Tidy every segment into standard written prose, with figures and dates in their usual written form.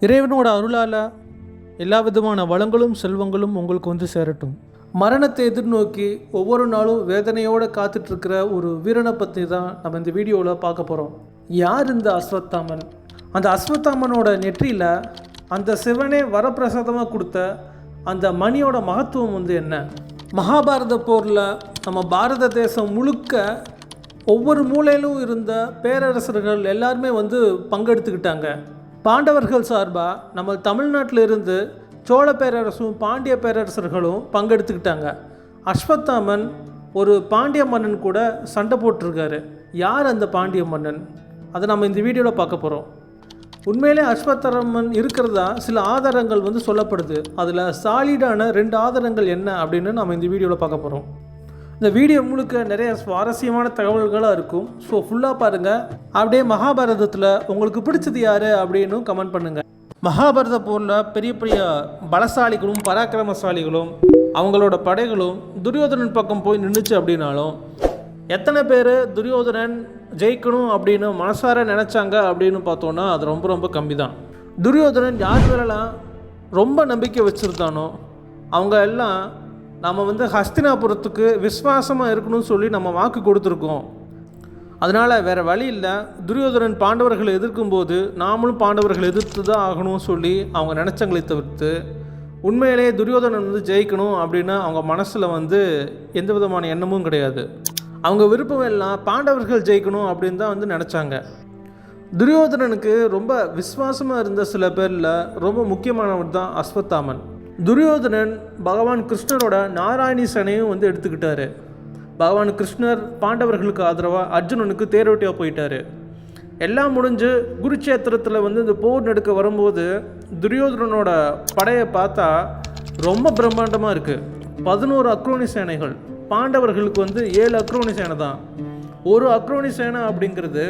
இறைவனோட அருளால் எல்லா விதமான வளங்களும் செல்வங்களும் உங்களுக்கு வந்து சேரட்டும். மரணத்தை எதிர்நோக்கி ஒவ்வொரு நாளும் வேதனையோடு காத்துட்ருக்கிற ஒரு வீரனை பற்றி தான் நம்ம இந்த வீடியோவில் பார்க்க போகிறோம். யார் இந்த அஸ்வத்தாமன்? அந்த அஸ்வத்தாமனோட நெற்றியில் அந்த சிவனே வரப்பிரசாதமாக கொடுத்த அந்த மணியோட மகத்துவம் வந்து என்ன? மகாபாரத போரில் நம்ம பாரத தேசம் முழுக்க ஒவ்வொரு மூலையிலும் இருந்த பேரரசர்கள் எல்லாருமே வந்து பங்கெடுத்துக்கிட்டாங்க. பாண்டவர்கள் சார்பாக நம்ம தமிழ்நாட்டில் இருந்து சோழ பேரரசும் பாண்டிய பேரரசர்களும் பங்கெடுத்துக்கிட்டாங்க. அஸ்வத்தாமன் ஒரு பாண்டிய மன்னன் கூட சண்டை போட்டிருக்காரு. யார் அந்த பாண்டிய மன்னன்? அதை நம்ம இந்த வீடியோவில் பார்க்க போகிறோம். உண்மையிலே அஸ்வத்தாமன் இருக்கிறதா சில ஆதாரங்கள் வந்து சொல்லப்படுது. அதில் சாலிடான 2 ஆதாரங்கள் என்ன அப்படின்னு நம்ம இந்த வீடியோவில் பார்க்க போகிறோம். இந்த வீடியோ முழுக்க நிறைய சுவாரஸ்யமான தகவல்களாக இருக்கும். ஸோ ஃபுல்லாக பாருங்கள். அப்படியே மகாபாரதத்தில் உங்களுக்கு பிடிச்சது யார் அப்படின்னு கமெண்ட் பண்ணுங்கள். மகாபாரத போரில் பெரிய பெரிய பலசாலிகளும் பராக்கிரமசாலிகளும் அவங்களோட படைகளும் துரியோதனன் பக்கம் போய் நின்றுச்சு அப்படின்னாலும் எத்தனை பேர் துரியோதனன் ஜெயிக்கணும் அப்படின்னு மனசார நினச்சாங்க அப்படின்னு பார்த்தோன்னா அது ரொம்ப ரொம்ப கம்மி தான். துரியோதனன் யார் மேலாம் ரொம்ப நம்பிக்கை வச்சுருந்தானோ அவங்க எல்லாம் நம்ம வந்து ஹஸ்தினாபுரத்துக்கு விஸ்வாசமாக இருக்கணும்னு சொல்லி நம்ம வாக்கு கொடுத்துருக்கோம். அதனால் வேறு வழி இல்லை, துரியோதனன் பாண்டவர்களை எதிர்க்கும்போது நாமளும் பாண்டவர்களை எதிர்த்து தான் ஆகணும்னு சொல்லி அவங்க நினச்சங்களை தவிர்த்து உண்மையிலே துரியோதனன் வந்து ஜெயிக்கணும் அப்படின்னு அவங்க மனசில் வந்து எந்த விதமான எண்ணமும் கிடையாது. அவங்க விருப்பம் எல்லாம் பாண்டவர்கள் ஜெயிக்கணும் அப்படின்னு தான் வந்து நினச்சாங்க. துரியோதனனுக்கு ரொம்ப விசுவாசமாக இருந்த சில பேரில் ரொம்ப முக்கியமானவர் தான் அஸ்வத்தாமன். துரியோதனன் பகவான் கிருஷ்ணரோட நாராயணி சனையும் வந்து எடுத்துக்கிட்டாரு. பகவான் கிருஷ்ணர் பாண்டவர்களுக்கு ஆதரவாக அர்ஜுனனுக்கு தேரோட்டியாக போயிட்டார். எல்லாம் முடிஞ்சு குருட்சேத்திரத்தில் வந்து இந்த போர் நடுக்க வரும்போது துரியோதனனோட படையை பார்த்தா ரொம்ப பிரம்மாண்டமாக இருக்குது. 11 அக்ரோனி சேனைகள். பாண்டவர்களுக்கு வந்து 7 அக்ரோனி சேனை தான். ஒரு அக்ரோனி சேனை அப்படிங்கிறது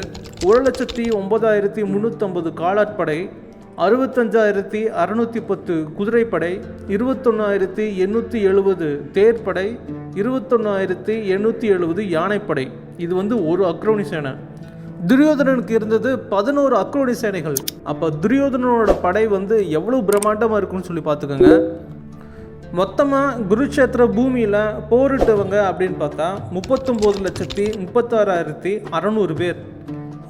1,09,350 காலாட்படை, 65,610 குதிரைப்படை, 21,870 தேர்ப்படை, 21,870 யானைப்படை. இது வந்து ஒரு அக்ரோனி சேனை. துரியோதனனுக்கு இருந்தது 11 அக்ரோனி சேனைகள். அப்போ துரியோதனனோட படை வந்து எவ்வளோ பிரம்மாண்டமாக இருக்குன்னு சொல்லி பார்த்துக்கோங்க. மொத்தமாக குருட்சேத்திர பூமியில் போரிட்டவங்க அப்படின்னு பார்த்தா 39,36,600 பேர்.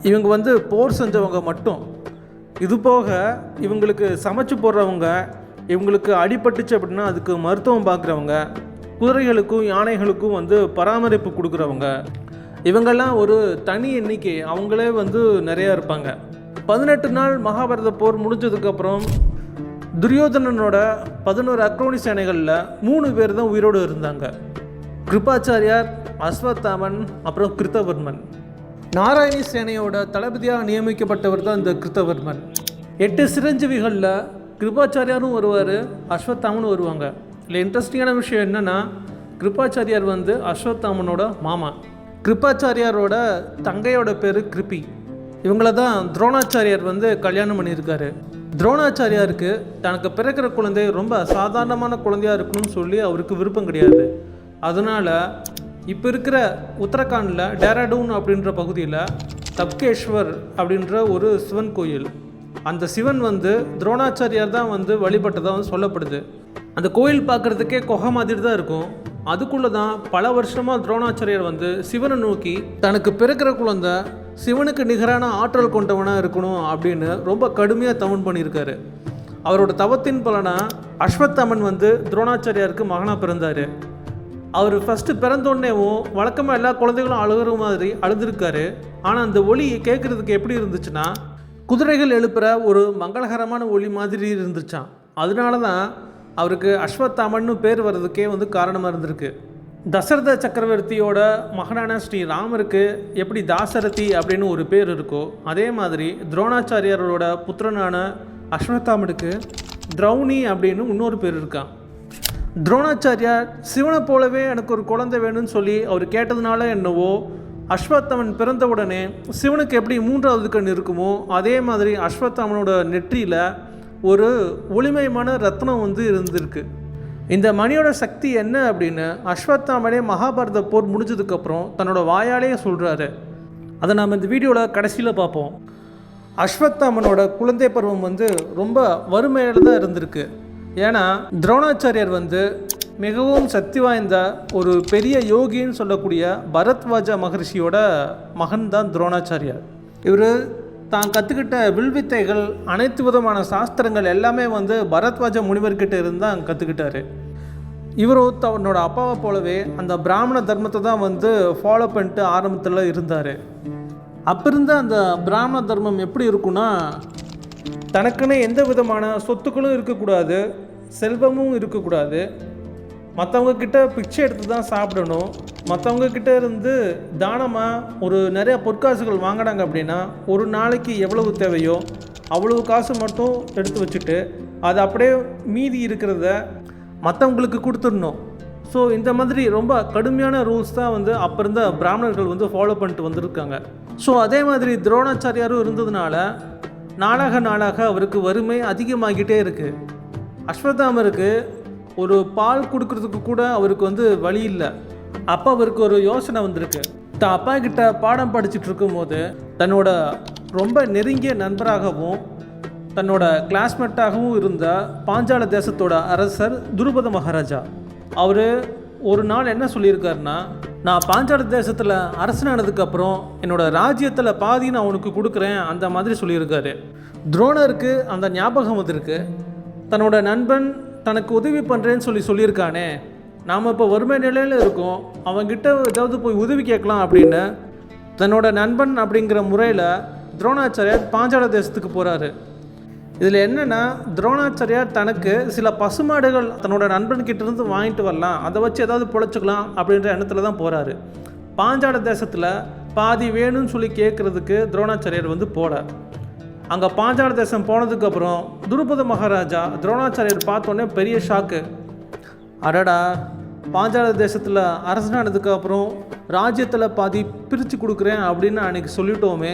இவங்க வந்து போர் செஞ்சவங்க மட்டும். இது போக இவங்களுக்கு சமைச்சு போடுறவங்க, இவங்களுக்கு அடிபட்டுச்சு அப்படின்னா அதுக்கு மருத்துவம் பார்க்குறவங்க, குதிரைகளுக்கும் யானைகளுக்கும் வந்து பராமரிப்பு கொடுக்குறவங்க, இவங்கெல்லாம் ஒரு தனி எண்ணிக்கை. அவங்களே வந்து நிறையா இருப்பாங்க. 18 நாள் மகாபாரத போர் முடிஞ்சதுக்கப்புறம் துரியோதனனோட 11 அக்ரோனி சேனைகளில் 3 பேர் தான் உயிரோடு இருந்தாங்க. கிருபாச்சாரியார், அஸ்வத்தாமன், அப்புறம் கிருத்தவர்மன். நாராயணி சேனையோட தளபதியாக நியமிக்கப்பட்டவர் தான் இந்த கிருத்தவர்மன். 8 சிரஞ்சீவிகளில் கிருபாச்சாரியாரும் வருவார், அஸ்வத்தாமனும் வருவாங்க. இல்லை இன்ட்ரெஸ்டிங்கான விஷயம் என்னென்னா, கிருபாச்சாரியார் வந்து அஸ்வத்தாமனோட மாமா. கிருபாச்சாரியாரோட தங்கையோட பேர் கிருபி. இவங்கள தான் துரோணாச்சாரியார் வந்து கல்யாணம் பண்ணியிருக்காரு. துரோணாச்சாரியாருக்கு தனக்கு பிறக்கிற குழந்தை ரொம்ப சாதாரணமான குழந்தையாக இருக்கணும்னு சொல்லி அவருக்கு விருப்பம் கிடையாது. அதனால் இப்போ இருக்கிற உத்தரகாண்டில் டேராடூன் அப்படின்ற பகுதியில் தப்கேஸ்வர் அப்படின்ற ஒரு சிவன் கோயில். அந்த சிவன் வந்து துரோணாச்சாரியார் தான் வந்து வழிபட்டதாக வந்து சொல்லப்படுது. அந்த கோயில் பார்க்குறதுக்கே குகை மாதிரி தான் இருக்கும். அதுக்குள்ளே தான் பல வருஷமாக துரோணாச்சாரியார் வந்து சிவனை நோக்கி தனக்கு பிறக்கிற குழந்தை சிவனுக்கு நிகரான ஆற்றல் கொண்டவனாக இருக்கணும் அப்படின்னு ரொம்ப கடுமையாக தவம் பண்ணியிருக்காரு. அவரோட தவத்தின் பலனாக அஸ்வத்தாமன் வந்து துரோணாச்சாரியாருக்கு மகனாக பிறந்தார். அவர் ஃபஸ்ட்டு பிறந்தோடனேவும் வழக்கமாக எல்லா குழந்தைகளும் அழுகிற மாதிரி அழுதுருக்காரு. ஆனால் அந்த ஒலி கேட்குறதுக்கு எப்படி இருந்துச்சுன்னா, குதிரைகள் எழுப்புகிற ஒரு மங்களகரமான ஒலி மாதிரி இருந்துச்சான். அதனால தான் அவருக்கு அஸ்வத்தாமன்னு பேர் வர்றதுக்கே வந்து காரணமாக இருந்திருக்கு. தசரத சக்கரவர்த்தியோட மகனான ஸ்ரீராமருக்கு எப்படி தாசரதி அப்படின்னு ஒரு பேர் இருக்கோ, அதே மாதிரி துரோணாச்சாரியாரோட புத்திரனான அஸ்வத்தாமனுக்கு திரௌணி அப்படின்னு இன்னொரு பேர் இருக்கான். துரோணாச்சாரியார் சிவனை போலவே எனக்கு ஒரு குழந்தை வேணும்னு சொல்லி அவர் கேட்டதுனால என்னவோ அஸ்வத்தாமன் பிறந்தவுடனே சிவனுக்கு எப்படி 3வது கண் இருக்குமோ அதே மாதிரி அஸ்வத்தாமனோட நெற்றியில் ஒரு ஒளிமயமான ரத்னம் வந்து இருந்திருக்கு. இந்த மணியோட சக்தி என்ன அப்படின்னு அஸ்வத்தாமனே மகாபாரத போர் முடிஞ்சதுக்கப்புறம் தன்னோட வாயாலேயே சொல்கிறாரு. அதை நாம் இந்த வீடியோவில் கடைசியில் பார்ப்போம். அஸ்வத்தாமனோட குழந்தை பருவம் வந்து ரொம்ப வறுமையில் தான் இருந்திருக்கு. ஏன்னா துரோணாச்சாரியார் வந்து மிகவும் சக்தி வாய்ந்த ஒரு பெரிய யோகின்னு சொல்லக்கூடிய பரத்வாஜ மகரிஷியோட மகன் தான் துரோணாச்சாரியார். இவர் தான் கற்றுக்கிட்ட வில்வித்தைகள், அனைத்து விதமான சாஸ்திரங்கள் எல்லாமே வந்து பரத்வாஜ முனிவர்கிட்ட இருந்து தான் கற்றுக்கிட்டாரு. இவரும் தன்னோட அப்பாவை போலவே அந்த பிராமண தர்மத்தை தான் வந்து ஃபாலோ பண்ணிட்டு ஆரம்பத்தில் இருந்தார். அப்போ இருந்த அந்த பிராமண தர்மம் எப்படி இருக்குன்னா, தனக்குன்னு எந்த விதமான சொத்துக்களும் இருக்கக்கூடாது, செல்வமும் இருக்கக்கூடாது, மற்றவங்க கிட்ட பிச்சை எடுத்து தான் சாப்பிடணும், மற்றவங்க கிட்ட இருந்து தானமாக ஒரு நிறைய பொற்காசுகள் வாங்கினாங்க அப்படின்னா ஒரு நாளைக்கு எவ்வளவு தேவையோ அவ்வளவு காசு மட்டும் எடுத்து வச்சுட்டு அது அப்படியே மீதி இருக்கிறத மற்றவங்களுக்கு கொடுத்துடணும். ஸோ இந்த மாதிரி ரொம்ப கடுமையான ரூல்ஸ் தான் வந்து அப்போ இருந்த பிராமணர்கள் வந்து ஃபாலோ பண்ணிட்டு வந்திருக்காங்க. ஸோ அதே மாதிரி துரோணாச்சாரியாரும் இருந்ததுனால நாளாக அவருக்கு வறுமை அதிகமாகிட்டே இருக்குது. அஸ்வத்தாமருக்கு ஒரு பால் கொடுக்கறதுக்கு கூட அவருக்கு வந்து வழி இல்லை. அப்போ அவருக்கு ஒரு யோசனை வந்திருக்கு. தான் அப்பா கிட்ட பாடம் படிச்சுட்டு இருக்கும்போது தன்னோட ரொம்ப நெருங்கிய நண்பராகவும் தன்னோட கிளாஸ்மேட்டாகவும் இருந்த பாஞ்சால தேசத்தோட அரசர் துருபத மகாராஜா, அவர் ஒரு நாள் என்ன சொல்லியிருக்காருன்னா, நான் பாஞ்சால தேசத்தில் அரசனானதுக்கப்புறம் என்னோடய ராஜ்யத்தில் பாதி நான் உனக்கு கொடுக்குறேன், அந்த மாதிரி சொல்லியிருக்காரு. துரோணருக்கு அந்த ஞாபகம் வந்திருக்கு. தன்னோட நண்பன் தனக்கு உதவி பண்ணுறேன்னு சொல்லியிருக்கானே, நாம் இப்போ வறுமை நிலையில் இருக்கோம், அவன்கிட்ட ஏதாவது போய் உதவி கேட்கலாம் அப்படின்னு தன்னோட நண்பன் அப்படிங்கிற முறையில் துரோணாச்சாரியார் பாஞ்சால தேசத்துக்கு போகிறாரு. இதில் என்னென்னா, துரோணாச்சாரியார் தனக்கு சில பசுமாடுகள் தன்னோட நண்பன்கிட்ட இருந்து வாங்கிட்டு வரலாம், அதை வச்சு ஏதாவது பிழைச்சிக்கலாம் அப்படின்ற எண்ணத்தில் தான் போகிறாரு. பாஞ்சால தேசத்தில் பாதி வேணும்னு சொல்லி கேட்குறதுக்கு துரோணாச்சாரியார் வந்து போல. அங்கே பாஞ்சால தேசம் போனதுக்கப்புறம் துருபத மகாராஜா துரோணாச்சாரியார் பார்த்தோன்னே பெரிய ஷாக்கு. அடடா, பாஞ்சால தேசத்தில் அரசனானதுக்கப்புறம் ராஜ்யத்தில் பாதி பிரித்து கொடுக்குறேன் அப்படின்னு அன்றைக்கி சொல்லிட்டோமே,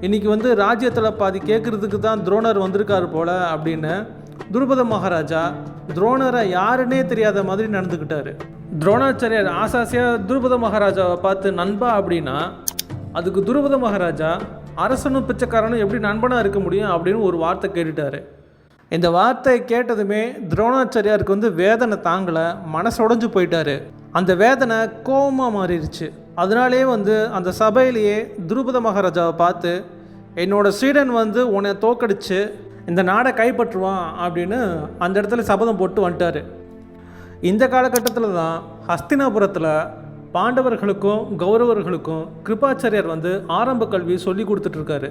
இன்றைக்கி வந்து ராஜ்யத்தில் பாதி கேட்குறதுக்கு தான் துரோணர் வந்திருக்காரு போல் அப்படின்னு துருபத மகாராஜா துரோணரை யாருன்னே தெரியாத மாதிரி நடந்துக்கிட்டாரு. துரோணாச்சாரியார் ஆசாசியாக துருபத மகாராஜாவை பார்த்து நண்பா அப்படின்னா, அதுக்கு துருபத மகாராஜா அரசனும் பிச்சைக்காரனும் எப்படி நண்பனாக இருக்க முடியும் அப்படின்னு ஒரு வார்த்தை கேட்டுட்டாரு. இந்த வார்த்தையை கேட்டதுமே துரோணாச்சாரியாருக்கு வந்து வேதனை தாங்கலை, மனசுடைஞ்சு போயிட்டாரு. அந்த வேதனை கோபமாக மாறிடுச்சு. அதனாலே வந்து அந்த சபையிலேயே துருபத மகாராஜாவை பார்த்து, என்னோட சீடன் வந்து உன்னை தோக்கடிச்சு இந்த நாடை கைப்பற்றுவான் அப்படின்னு அந்த இடத்துல சபதம் போட்டு வந்துட்டார். இந்த காலகட்டத்தில் தான் ஹஸ்தினாபுரத்தில் பாண்டவர்களுக்கும் கௌரவர்களுக்கும் கிருபாச்சாரியார் வந்து ஆரம்ப கல்வி சொல்லி கொடுத்துட்ருக்காரு.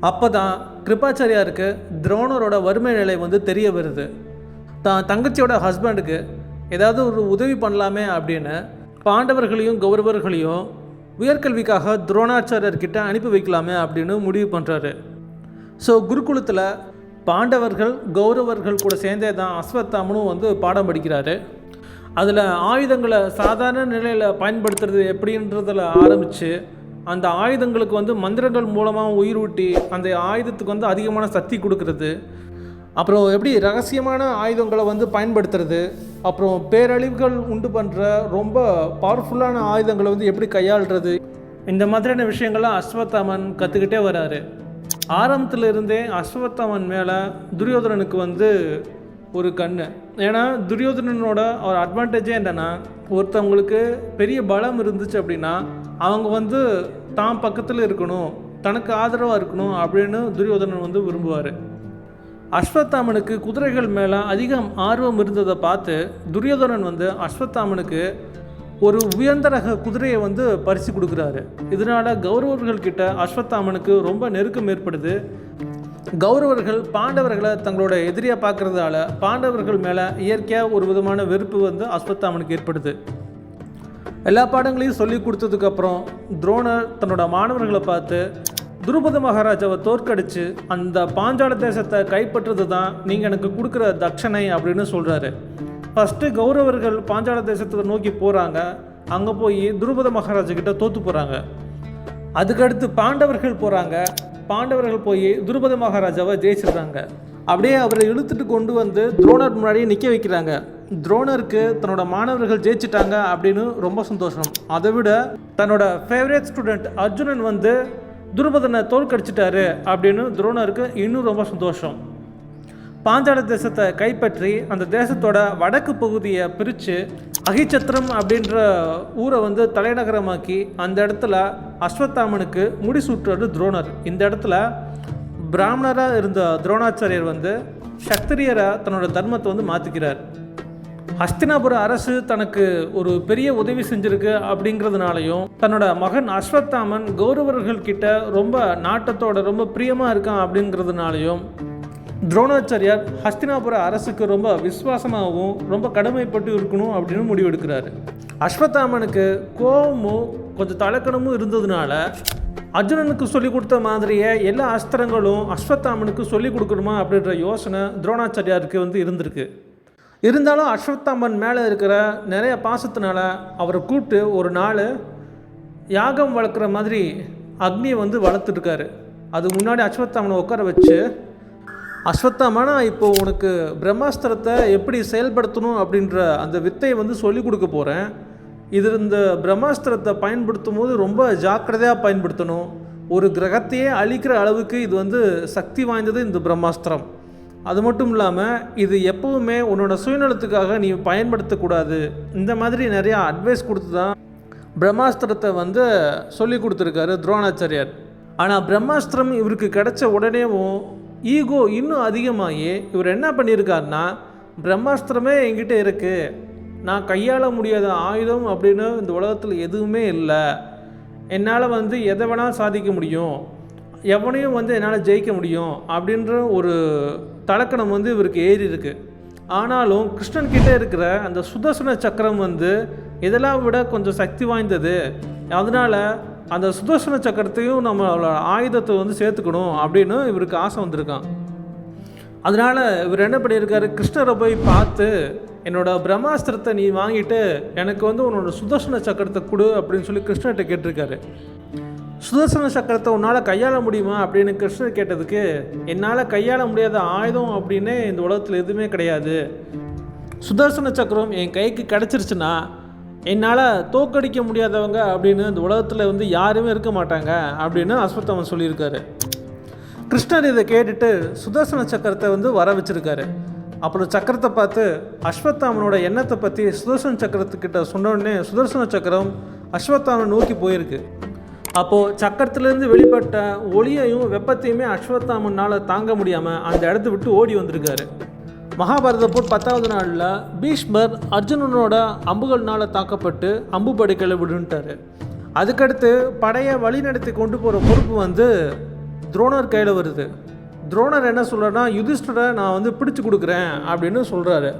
அப்போ தான் கிருபாச்சாரியாருக்கு துரோணரோட வறுமை நிலை வந்து தெரிய வருது. தான் தங்கச்சியோட ஹஸ்பண்டுக்கு ஏதாவது ஒரு உதவி பண்ணலாமே அப்படின்னு பாண்டவர்களையும் கௌரவர்களையும் உயர்கல்விக்காக துரோணாச்சாரியர்கிட்ட அனுப்பி வைக்கலாமே அப்படின்னு முடிவு பண்ணுறாரு. ஸோ குருகுலத்தில் பாண்டவர்கள் கௌரவர்கள் கூட சேர்ந்தே தான் அஸ்வத்தாமனும் வந்து பாடம் படிக்கிறாரு. அதில் ஆயுதங்களை சாதாரண நிலையில் பயன்படுத்துறது எப்படின்றதில் ஆரம்பித்து அந்த ஆயுதங்களுக்கு வந்து மந்திரங்கள் மூலமாக உயிரூட்டி அந்த ஆயுதத்துக்கு வந்து அதிகமான சக்தி கொடுக்கறது, அப்புறம் எப்படி ரகசியமான ஆயுதங்களை வந்து பயன்படுத்துறது, அப்புறம் பேரழிவுகள் உண்டு பண்ணுற ரொம்ப பவர்ஃபுல்லான ஆயுதங்களை வந்து எப்படி கையாளுறது, இந்த மாதிரியான விஷயங்கள்லாம் அஸ்வத்தாமன் கற்றுக்கிட்டே வராரு. ஆரம்பத்தில் இருந்தே அஸ்வத்தாமன் மேலே துரியோதனனுக்கு வந்து ஒரு கண்ணு. ஏன்னா துரியோதனனோட ஒரு அட்வான்டேஜே என்னென்னா, ஒருத்தவங்களுக்கு பெரிய பலம் இருந்துச்சு அப்படின்னா அவங்க வந்து தான் பக்கத்தில் இருக்கணும், தனக்கு ஆதரவாக இருக்கணும் அப்படின்னு துரியோதனன் வந்து விரும்புவார். அஸ்வத்தாமனுக்கு குதிரைகள் மேலே அதிகம் ஆர்வம் இருந்ததை பார்த்து துரியோதனன் வந்து அஸ்வத்தாமனுக்கு ஒரு உயர்ந்த ரக குதிரையை வந்து பரிசு கொடுக்குறாரு. இதனால் கௌரவர்கள்கிட்ட அஸ்வத்தாமனுக்கு ரொம்ப நெருக்கம் ஏற்படுது. கௌரவர்கள் பாண்டவர்களை தங்களோட எதிரியாக பார்க்குறதால பாண்டவர்கள் மேலே இயற்கையாக ஒரு விதமான வெறுப்பு வந்து அஸ்வத்தாமனுக்கு ஏற்படுது. எல்லா பாடங்களையும் சொல்லி கொடுத்ததுக்கப்புறம் துரோணர் தன்னோட மாணவர்களை பார்த்து, துருபத மகாராஜாவை தோற்கடித்து அந்த பாஞ்சால தேசத்தை கைப்பற்றுறது தான் நீங்கள் எனக்கு கொடுக்குற தட்சணை அப்படின்னு சொல்கிறாரு. ஃபஸ்ட்டு கௌரவர்கள் பாஞ்சால தேசத்தை நோக்கி போகிறாங்க. அங்கே போய் துருபத மகாராஜா கிட்ட தோற்று போகிறாங்க. அதுக்கடுத்து பாண்டவர்கள் போகிறாங்க. பாண்டவர்கள் போய் துருபத மகாராஜாவை ஜெயிச்சிடுறாங்க. அப்படியே அவரை இழுத்துட்டு கொண்டு வந்து துரோணர் முன்னாடியே நிற்க வைக்கிறாங்க. துரோணருக்கு தன்னோட மாணவர்கள் ஜெயிச்சிட்டாங்க அப்படின்னு ரொம்ப சந்தோஷம். அதை விட தன்னோட ஃபேவரட் ஸ்டூடெண்ட் அர்ஜுனன் வந்து துருபதனை தோற்கடிச்சிட்டாரு அப்படின்னு துரோணருக்கு இன்னும் ரொம்ப சந்தோஷம். பாஞ்சால தேசத்தை கைப்பற்றி அந்த தேசத்தோட வடக்கு பகுதியை பிரித்து அகிச்சத்திரம் அப்படின்ற ஊரை வந்து தலைநகரமாக்கி அந்த இடத்துல அஸ்வத்தாமனுக்கு முடிசூட்டுறாரு துரோணர். இந்த இடத்துல பிராமணராக இருந்த துரோணாச்சாரியர் வந்து சத்திரியரை தன்னோட தர்மத்தை வந்து மாற்றிக்கிறார். ஹஸ்தினாபுர அரசு தனக்கு ஒரு பெரிய உதவி செஞ்சிருக்கு அப்படிங்கிறதுனாலையும் தன்னோட மகன் அஸ்வத்தாமன் கௌரவர்கள் கிட்ட ரொம்ப நாட்டத்தோட ரொம்ப பிரியமாக இருக்கான் அப்படிங்கிறதுனாலையும் துரோணாச்சாரியார் ஹஸ்தினாபுர அரசுக்கு ரொம்ப விசுவாசமாகவும் ரொம்ப கடமைப்பட்டு இருக்கணும் அப்படின்னு முடிவெடுக்கிறாரு. அஸ்வத்தாமனுக்கு கோபமும் கொஞ்சம் தலக்கணமும் இருந்ததுனால அர்ஜுனனுக்கு சொல்லிக் கொடுத்த மாதிரியே எல்லா அஸ்திரங்களும் அஸ்வத்தாமனுக்கு சொல்லிக் கொடுக்கணுமா அப்படின்ற யோசனை துரோணாச்சாரியாருக்கு வந்து இருந்திருக்கு. இருந்தாலும் அஸ்வத்தாமன் மேலே இருக்கிற நிறைய பாசத்தினால அவரை கூப்பிட்டு ஒரு நாள் யாகம் வளர்க்குற மாதிரி அக்னியை வந்து வளர்த்துருக்காரு. அது முன்னாடி அஸ்வத்தாமனை உட்கார வச்சு, அஸ்வத்தாமனா இப்போது உனக்கு பிரம்மாஸ்திரத்தை எப்படி செயல்படுத்தணும் அப்படின்ற அந்த வித்தையை வந்து சொல்லிக் கொடுக்க போகிறேன். இந்த பிரம்மாஸ்திரத்தை பயன்படுத்தும் போது ரொம்ப ஜாக்கிரதையாக பயன்படுத்தணும். ஒரு கிரகத்தையே அழிக்கிற அளவுக்கு இது வந்து சக்தி வாய்ந்தது இந்த பிரம்மாஸ்திரம். அது மட்டும் இல்லாமல் இது எப்போவுமே உன்னோட சுயநலத்துக்காக நீ பயன்படுத்தக்கூடாது. இந்த மாதிரி நிறையா அட்வைஸ் கொடுத்து தான் பிரம்மாஸ்திரத்தை வந்து சொல்லி கொடுத்துருக்காரு துரோணாச்சாரியார். ஆனால் பிரம்மாஸ்திரம் இவருக்கு கிடைச்ச உடனேவும் ஈகோ இன்னும் அதிகமாகி இவர் என்ன பண்ணியிருக்காருன்னா, பிரம்மாஸ்திரமே என்கிட்ட இருக்குது, நான் கையாள முடியாத ஆயுதம் அப்படின்னு இந்த உலகத்தில் எதுவுமே இல்லை, என்னால் வந்து எதை வேணால் சாதிக்க முடியும், எவனையும் வந்து என்னால் ஜெயிக்க முடியும் அப்படின்ற ஒரு தலக்கணம் வந்து இவருக்கு ஏறி இருக்கு. ஆனாலும் கிருஷ்ணன் கிட்டே இருக்கிற அந்த சுதர்சன சக்கரம் வந்து இதெல்லாம் விட கொஞ்சம் சக்தி வாய்ந்தது. அதனால் அந்த சுதர்சன சக்கரத்தையும் நம்மளோட ஆயுதத்தை வந்து சேர்த்துக்கணும் அப்படின்னு இவருக்கு ஆசை வந்திருக்கான். அதனால் இவர் என்ன பண்ணியிருக்காரு, கிருஷ்ணரை போய் பார்த்து என்னோடய பிரம்மாஸ்திரத்தை நீ வாங்கிட்டு எனக்கு வந்து உன்னோட சுதர்சன சக்கரத்தை கொடு அப்படின்னு சொல்லி கிருஷ்ணர்கிட்ட கேட்டிருக்காரு. சுதர்சன சக்கரத்தை உன்னால் கையாள முடியுமா அப்படின்னு கிருஷ்ணர் கேட்டதுக்கு, என்னால் கையாள முடியாத ஆயுதம் அப்படின்னு இந்த உலகத்தில் எதுவுமே கிடையாது, சுதர்சன சக்கரம் என் கைக்கு கிடச்சிருச்சுன்னா என்னால் தோக்கடிக்க முடியாதவங்க அப்படின்னு இந்த உலகத்தில் வந்து யாருமே இருக்க மாட்டாங்க அப்படின்னு அஸ்வத்தாமன் சொல்லியிருக்காரு. கிருஷ்ணர் இதை கேட்டுட்டு சுதர்சன சக்கரத்தை வந்து வர வச்சுருக்காரு. அப்புறம் சக்கரத்தை பார்த்து அஸ்வத்தாமனோட எண்ணத்தை பற்றி சுதர்சன சக்கரத்துக்கிட்ட சொன்னோடனே சுதர்சன சக்கரம் அஸ்வத்தாமன் நோக்கி போயிருக்கு. அப்போது சக்கரத்துலேருந்து வெளிப்பட்ட ஒளியையும் வெப்பத்தையுமே அஸ்வத்தாமனால் தாங்க முடியாமல் அந்த இடத்த விட்டு ஓடி வந்திருக்காரு. மகாபாரத போர் 10வது நாளில் பீஷ்மர் அர்ஜுனனோட அம்புகள்னால் தாக்கப்பட்டு அம்பு படைக்கலை விடுன்ட்டார். அதுக்கடுத்து படையை வழிநடத்தி கொண்டு போகிற பொறுப்பு வந்து துரோணர் கையில் வருது. துரோணர் என்ன சொல்கிறாருன்னா, யுதிஷ்டரை நான் வந்து பிடிச்சு கொடுக்குறேன் அப்படின்னு சொல்கிறாரு.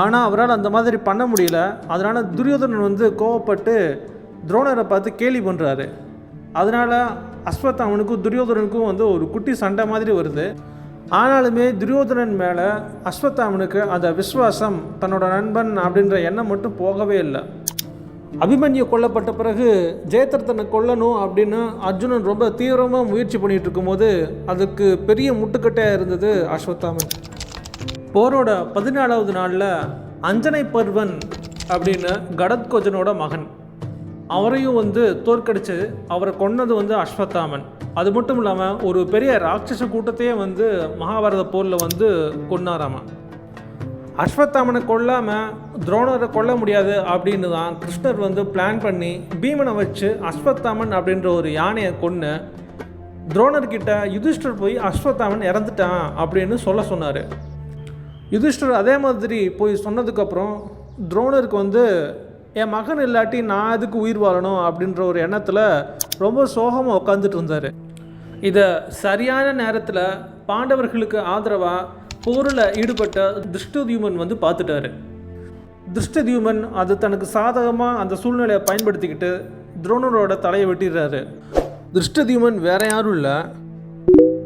ஆனால் அவரால் அந்த மாதிரி பண்ண முடியல. அதனால் துரியோதனன் வந்து கோவப்பட்டு துரோணரை பார்த்து கேலி பண்ணுறாரு. அதனால் அஸ்வத்தாமனுக்கும் துரியோதனனுக்கும் வந்து ஒரு குட்டி சண்டை மாதிரி வருது. ஆனாலுமே துரியோதனன் மேலே அஸ்வத்தாமனுக்கு அந்த விஸ்வாசம், தன்னோட நண்பன் அப்படின்ற எண்ணம் மட்டும் போகவே இல்லை. அபிமன்யு கொல்லப்பட்ட பிறகு ஜெயத்ரதனை கொல்லணும் அப்படின்னு அர்ஜுனன் ரொம்ப தீவிரமாக முயற்சி பண்ணிகிட்டு இருக்கும்போது அதுக்கு பெரிய முட்டுக்கட்டையாக இருந்தது அஸ்வத்தாமன். போரோட 14வது நாளில் அஞ்சனை பர்வன் அப்படின்னு கடத்கோஜனோட மகன், அவரையும் வந்து தோற்கடித்து அவரை கொன்னது வந்து அஸ்வத்தாமன். அது மட்டும் இல்லாமல் ஒரு பெரிய ராட்சச கூட்டத்தையே வந்து மகாபாரத போரில் வந்து கொன்னாராமா. அஸ்வத்தாமனை கொல்லாமல் துரோணரை கொல்ல முடியாது அப்படின்னு தான் கிருஷ்ணர் வந்து பிளான் பண்ணி பீமனை வச்சு அஸ்வத்தாமன் அப்படின்ற ஒரு யானையை கொன்று துரோணர்கிட்ட யுதிஷ்டர் போய் அஸ்வத்தாமன் இறந்துட்டான் அப்படின்னு சொன்னார். யுதிஷ்டர் அதே மாதிரி போய் சொன்னதுக்கப்புறம் துரோணருக்கு வந்து என் மகன் இல்லாட்டி நான் அதுக்கு உயிர் வாழணும் அப்படின்ற ஒரு எண்ணத்தில் ரொம்ப சோகமாக உட்காந்துட்டு இருந்தார். இதை சரியான நேரத்தில் பாண்டவர்களுக்கு ஆதரவாக போரில் ஈடுபட்ட திருஷ்டத்யுமன் வந்து பார்த்துட்டாரு. திருஷ்டத்யுமன் அது தனக்கு சாதகமாக அந்த சூழ்நிலையை பயன்படுத்திக்கிட்டு துரோணரோட தலையை வெட்டிடுறாரு. திருஷ்டத்யுமன் வேற யாரும் இல்லை,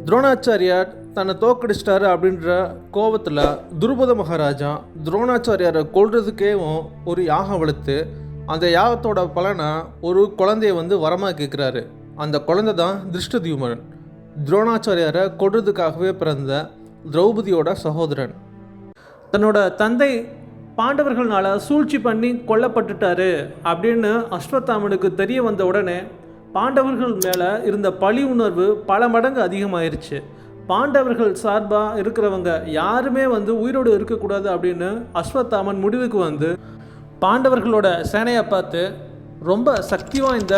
துரோணாச்சாரியார் தன்னை தோக்கடிச்சிட்டாரு அப்படின்ற கோபத்தில் துருபத மகாராஜா துரோணாச்சாரியாரை கொல்றதுக்கேவும் ஒரு யாகம் வளர்த்து அந்த யாகத்தோட பலனை ஒரு குழந்தைய வந்து வரமாக கேட்குறாரு. அந்த குழந்தை தான் திருஷ்டத்யுமன், துரோணாச்சாரியாரை கொல்றதுக்காகவே பிறந்த திரௌபதியோட சகோதரன். தன்னோட தந்தை பாண்டவர்களால் சூழ்ச்சி பண்ணி கொல்லப்பட்டுட்டாரு அப்படின்னு அஸ்வத்தாமனுக்கு தெரிய வந்த உடனே பாண்டவர்கள் மேலே இருந்த பழி உணர்வு பல மடங்கு அதிகமாயிருச்சு. பாண்டவர்கள் சார்பாக இருக்கிறவங்க யாருமே வந்து உயிரோடு இருக்கக்கூடாது அப்படின்னு அஸ்வத்தாமன் முடிவுக்கு வந்து பாண்டவர்களோட சேனையை பார்த்து ரொம்ப சக்தி வாய்ந்த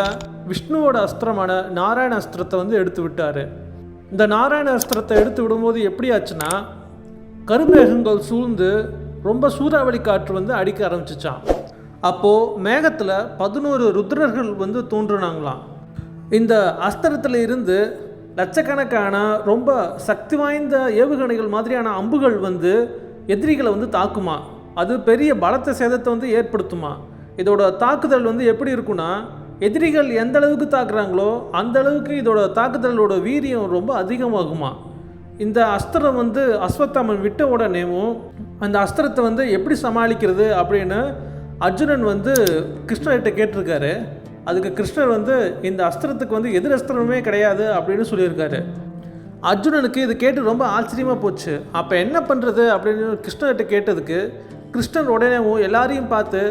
விஷ்ணுவோட அஸ்திரமான நாராயண அஸ்திரத்தை வந்து எடுத்து விட்டார். இந்த நாராயண அஸ்திரத்தை எடுத்து விடும்போது எப்படி ஆச்சுன்னா, கருமேகங்கள் சூழ்ந்து ரொம்ப சூறாவளி காற்று வந்து அடிக்க ஆரம்பிச்சிச்சான். அப்போது மேகத்தில் 11 ருத்ரர்கள் வந்து தோன்றுனாங்களாம். இந்த அஸ்திரத்தில் இருந்து லட்சக்கணக்கான ரொம்ப சக்தி வாய்ந்த ஏவுகணைகள் மாதிரியான அம்புகள் வந்து எதிரிகளை வந்து தாக்குமா. அது பெரிய பலத்த சேதத்தை வந்து ஏற்படுத்துமா. இதோட தாக்குதல் வந்து எப்படி இருக்குன்னா, எதிரிகள் எந்த அளவுக்கு தாக்குறாங்களோ அந்த அளவுக்கு இதோட தாக்குதலோட வீரியம் ரொம்ப அதிகமாகுமா. இந்த அஸ்திரம் வந்து அஸ்வத்தாமன் விட்ட உடனேவும் அந்த அஸ்திரத்தை வந்து எப்படி சமாளிக்கிறது அப்படின்னு அர்ஜுனன் வந்து கிருஷ்ணர்கிட்ட கேட்டிருக்காரு. அதுக்கு கிருஷ்ணர் வந்து இந்த அஸ்திரத்துக்கு வந்து எதிர் அஸ்திரமே கிடையாது அப்படின்னு சொல்லியிருக்காரு. அர்ஜுனனுக்கு இது கேட்டு ரொம்ப ஆச்சரியமாக போச்சு. அப்போ என்ன பண்ணுறது அப்படின்னு கிருஷ்ணர்கிட்ட கேட்டதுக்கு கிருஷ்ணர் உடனே எல்லாரையும் பார்த்து,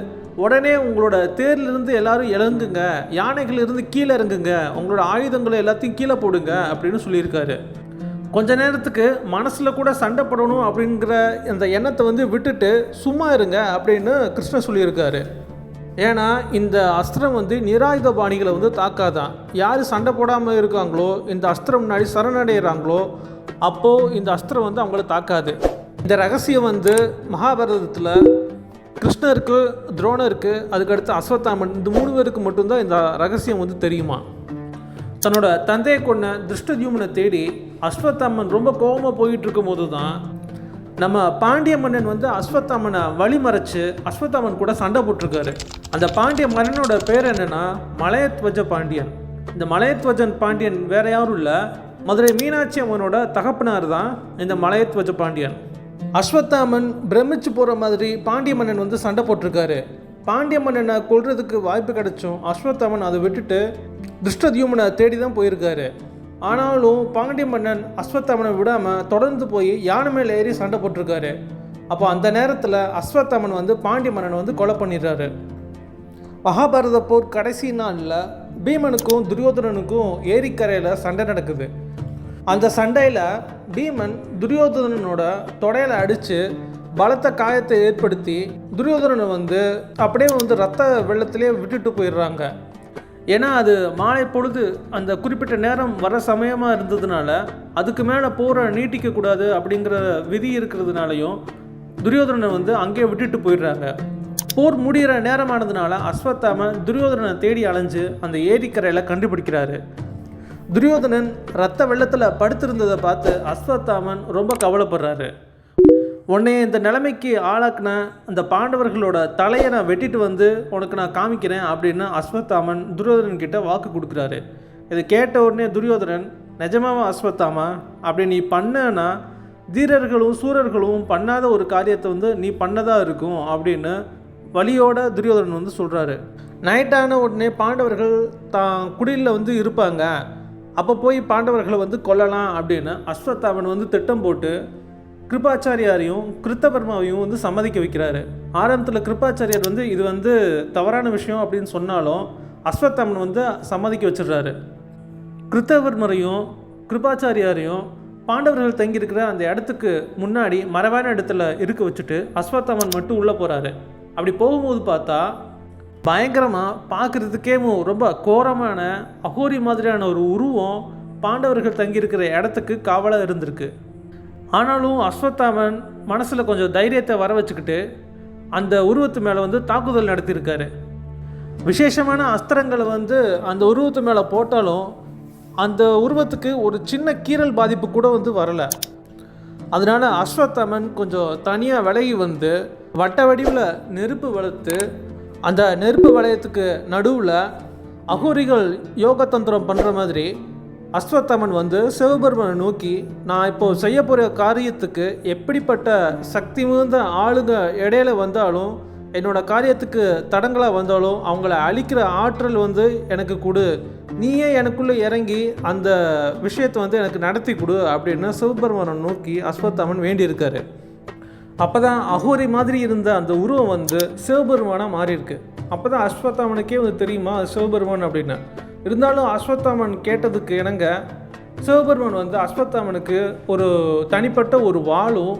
உடனே உங்களோட தேர்லிருந்து எல்லாரும் இறங்குங்க, யானைகளிலிருந்து கீழே இறங்குங்க, உங்களோட ஆயுதங்களை எல்லாத்தையும் கீழே போடுங்க அப்படின்னு சொல்லியிருக்காரு. கொஞ்ச நேரத்துக்கு மனசில் கூட சண்டை போடணும் அப்படிங்கிற அந்த எண்ணத்தை வந்து விட்டுட்டு சும்மா இருங்க அப்படின்னு கிருஷ்ணர் சொல்லியிருக்காரு. ஏன்னா இந்த அஸ்திரம் வந்து நிராயுத பாணிகளை வந்து தாக்காதான். யார் சண்டை போடாமல் இருக்காங்களோ, இந்த அஸ்திரம் முன்னாடி சரணடைகிறாங்களோ, அப்போது இந்த அஸ்திரம் வந்து அவங்கள தாக்காது. இந்த ரகசியம் வந்து மகாபாரதத்தில் கிருஷ்ணருக்கு, துரோணருக்கு, அதுக்கடுத்து அஸ்வத்தாமன், இந்த 3 பேருக்கு மட்டும்தான் இந்த ரகசியம் வந்து தெரியுமா. தன்னோட தந்தையை கொண்ட திருஷ்டத்யும்னை தேடி அஸ்வத்தாமன் ரொம்ப கோபமாக போயிட்டு இருக்கும் போது தான் நம்ம பாண்டிய மன்னன் வந்து அஸ்வத்தாமனை வழிமறைச்சு அஸ்வத்தாமன் கூட சண்டை போட்டிருக்காரு. அந்த பாண்டிய மன்னனோட பேர் என்னன்னா மலையத்வஜ பாண்டியன். இந்த மலையத்வஜன் பாண்டியன் வேற யாரும் இல்லை, மதுரை மீனாட்சி அம்மனோட தகப்பனார் தான் இந்த மலையத்வஜ பாண்டியன். அஸ்வத்தாமன் பிரமிச்சு போகிற மாதிரி பாண்டிய மன்னன் வந்து சண்டை போட்டிருக்காரு. பாண்டிய மன்னனை கொல்றதுக்கு வாய்ப்பு கிடைச்சும் அஸ்வத்தாமன் அதை விட்டுட்டு திருஷ்டத்யும்னை தேடி தான் போயிருக்காரு. ஆனாலும் பாண்டிய மன்னன் அஸ்வத்தாமனை விடாமல் தொடர்ந்து போய் யானை மேலே ஏறி சண்டை போட்டிருக்காரு. அப்போ அந்த நேரத்தில் அஸ்வத்தாமன் வந்து பாண்டிய மன்னனை வந்து கொலை பண்ணிடுறாரு. மகாபாரத போர் கடைசி நாளில் பீமனுக்கும் துரியோதனனுக்கும் ஏரிக்கரையில் சண்டை நடக்குது. அந்த சண்டையில் பீமன் துரியோதனனோட தொடையில் அடித்து பலத்த காயத்தை ஏற்படுத்தி துரியோதனனை வந்து அப்படியே வந்து ரத்த வெள்ளத்திலே விட்டுட்டு போயிடுறாங்க. ஏன்னா அது மாலை பொழுது அந்த குறிப்பிட்ட நேரம் வர சமயமாக இருந்ததுனால அதுக்கு மேலே போரை நீட்டிக்கக்கூடாது அப்படிங்கிற விதி இருக்கிறதுனாலையும் துரியோதனனை வந்து அங்கேயே விட்டுட்டு போயிடுறாங்க. போர் முடிகிற நேரமானதுனால அஸ்வத்தாமன் துரியோதனனை தேடி அலைஞ்சு அந்த ஏரிக்கரையில் கண்டுபிடிக்கிறாரு. துரியோதனன் ரத்த வெள்ளத்தில் படுத்திருந்ததை பார்த்து அஸ்வத்தாமன் ரொம்ப கவலைப்படுறாரு. உன்னை இந்த நிலைமைக்கு ஆளாக்குன அந்த பாண்டவர்களோட தலையை நான் வெட்டிட்டு வந்து உனக்கு நான் காமிக்கிறேன் அப்படின்னு அஸ்வத்தாமன் துரியோதனன் கிட்ட வாக்கு கொடுக்குறாரு. இதை கேட்ட உடனே துரியோதனன், நிஜமாவா அஸ்வத்தாமா, அப்படி நீ பண்ணனா தீரர்களும் சூரர்களும் பண்ணாத ஒரு காரியத்தை வந்து நீ பண்ணதாக இருக்கும் அப்படின்னு வலியோட துரியோதனன் வந்து சொல்கிறாரு. நைட்டான உடனே பாண்டவர்கள் தான் குடியில் வந்து இருப்பாங்க, அப்போ போய் பாண்டவர்களை வந்து கொல்லலாம் அப்படின்னு அஸ்வத்தாமன் வந்து திட்டம் போட்டு கிருபாச்சாரியாரையும் கிருத்தவர்மாவையும் வந்து சம்மதிக்க வைக்கிறாரு. ஆரம்பத்தில் கிருபாச்சாரியார் வந்து இது வந்து தவறான விஷயம் அப்படின்னு சொன்னாலும் அஸ்வத்தாமன் வந்து சம்மதிக்க வச்சிடுறாரு. கிருத்தவர்மரையும் கிருபாச்சாரியாரையும் பாண்டவர்கள் தங்கியிருக்கிற அந்த இடத்துக்கு முன்னாடி மறைவான இடத்துல இருக்க வச்சுட்டு அஸ்வத்தாமன் மட்டும் உள்ளே போகிறாரு. அப்படி போகும்போது பார்த்தா பயங்கரமாக பார்க்குறதுக்கே ரொம்ப கோரமான அகோரி மாதிரியான ஒரு உருவம் பாண்டவர்கள் தங்கியிருக்கிற இடத்துக்கு காவலாக இருந்திருக்கு. ஆனாலும் அஸ்வத்தாமன் மனசில் கொஞ்சம் தைரியத்தை வர வச்சுக்கிட்டு அந்த உருவத்து மேலே வந்து தாக்குதல் நடத்தியிருக்காரு. விசேஷமான அஸ்திரங்களை வந்து அந்த உருவத்து மேலே போட்டாலும் அந்த உருவத்துக்கு ஒரு சின்ன கீறல் பாதிப்பு கூட வந்து வரலை. அதனால் அஸ்வத்தாமன் கொஞ்சம் தனியாக விலகி வந்து வட்ட வடிவில் நெருப்பு வளர்த்து அந்த நெருப்பு வளையத்துக்கு நடுவில் அகோரிகள் யோகத்தந்திரம் பண்ணுற மாதிரி அஸ்வத்தாமன் வந்து சிவபெருமனை நோக்கி, நான் இப்போது செய்ய போகிற காரியத்துக்கு எப்படிப்பட்ட சக்தி மிகுந்த ஆளுங்க இடையில வந்தாலும் என்னோட காரியத்துக்கு தடங்களாக வந்தாலும் அவங்கள அழிக்கிற ஆற்றல் வந்து எனக்கு கொடு, நீயே எனக்குள்ளே இறங்கி அந்த விஷயத்தை வந்து எனக்கு நடத்தி கொடு அப்படின்னு சிவபெருமனை நோக்கி அஸ்வத்தாமன் வேண்டியிருக்காரு. அப்போ தான் அகோரி மாதிரி இருந்த அந்த உருவம் வந்து சிவபெருமானாக மாறியிருக்கு. அப்போ தான் அஸ்வத்தாமனுக்கே வந்து தெரியுமா அது சிவபெருமான் அப்படின்னு. இருந்தாலும் அஸ்வத்தாமன் கேட்டதுக்கு இணங்க சிவபெருமான் வந்து அஸ்வத்தாமனுக்கு ஒரு தனிப்பட்ட ஒரு வாளும்,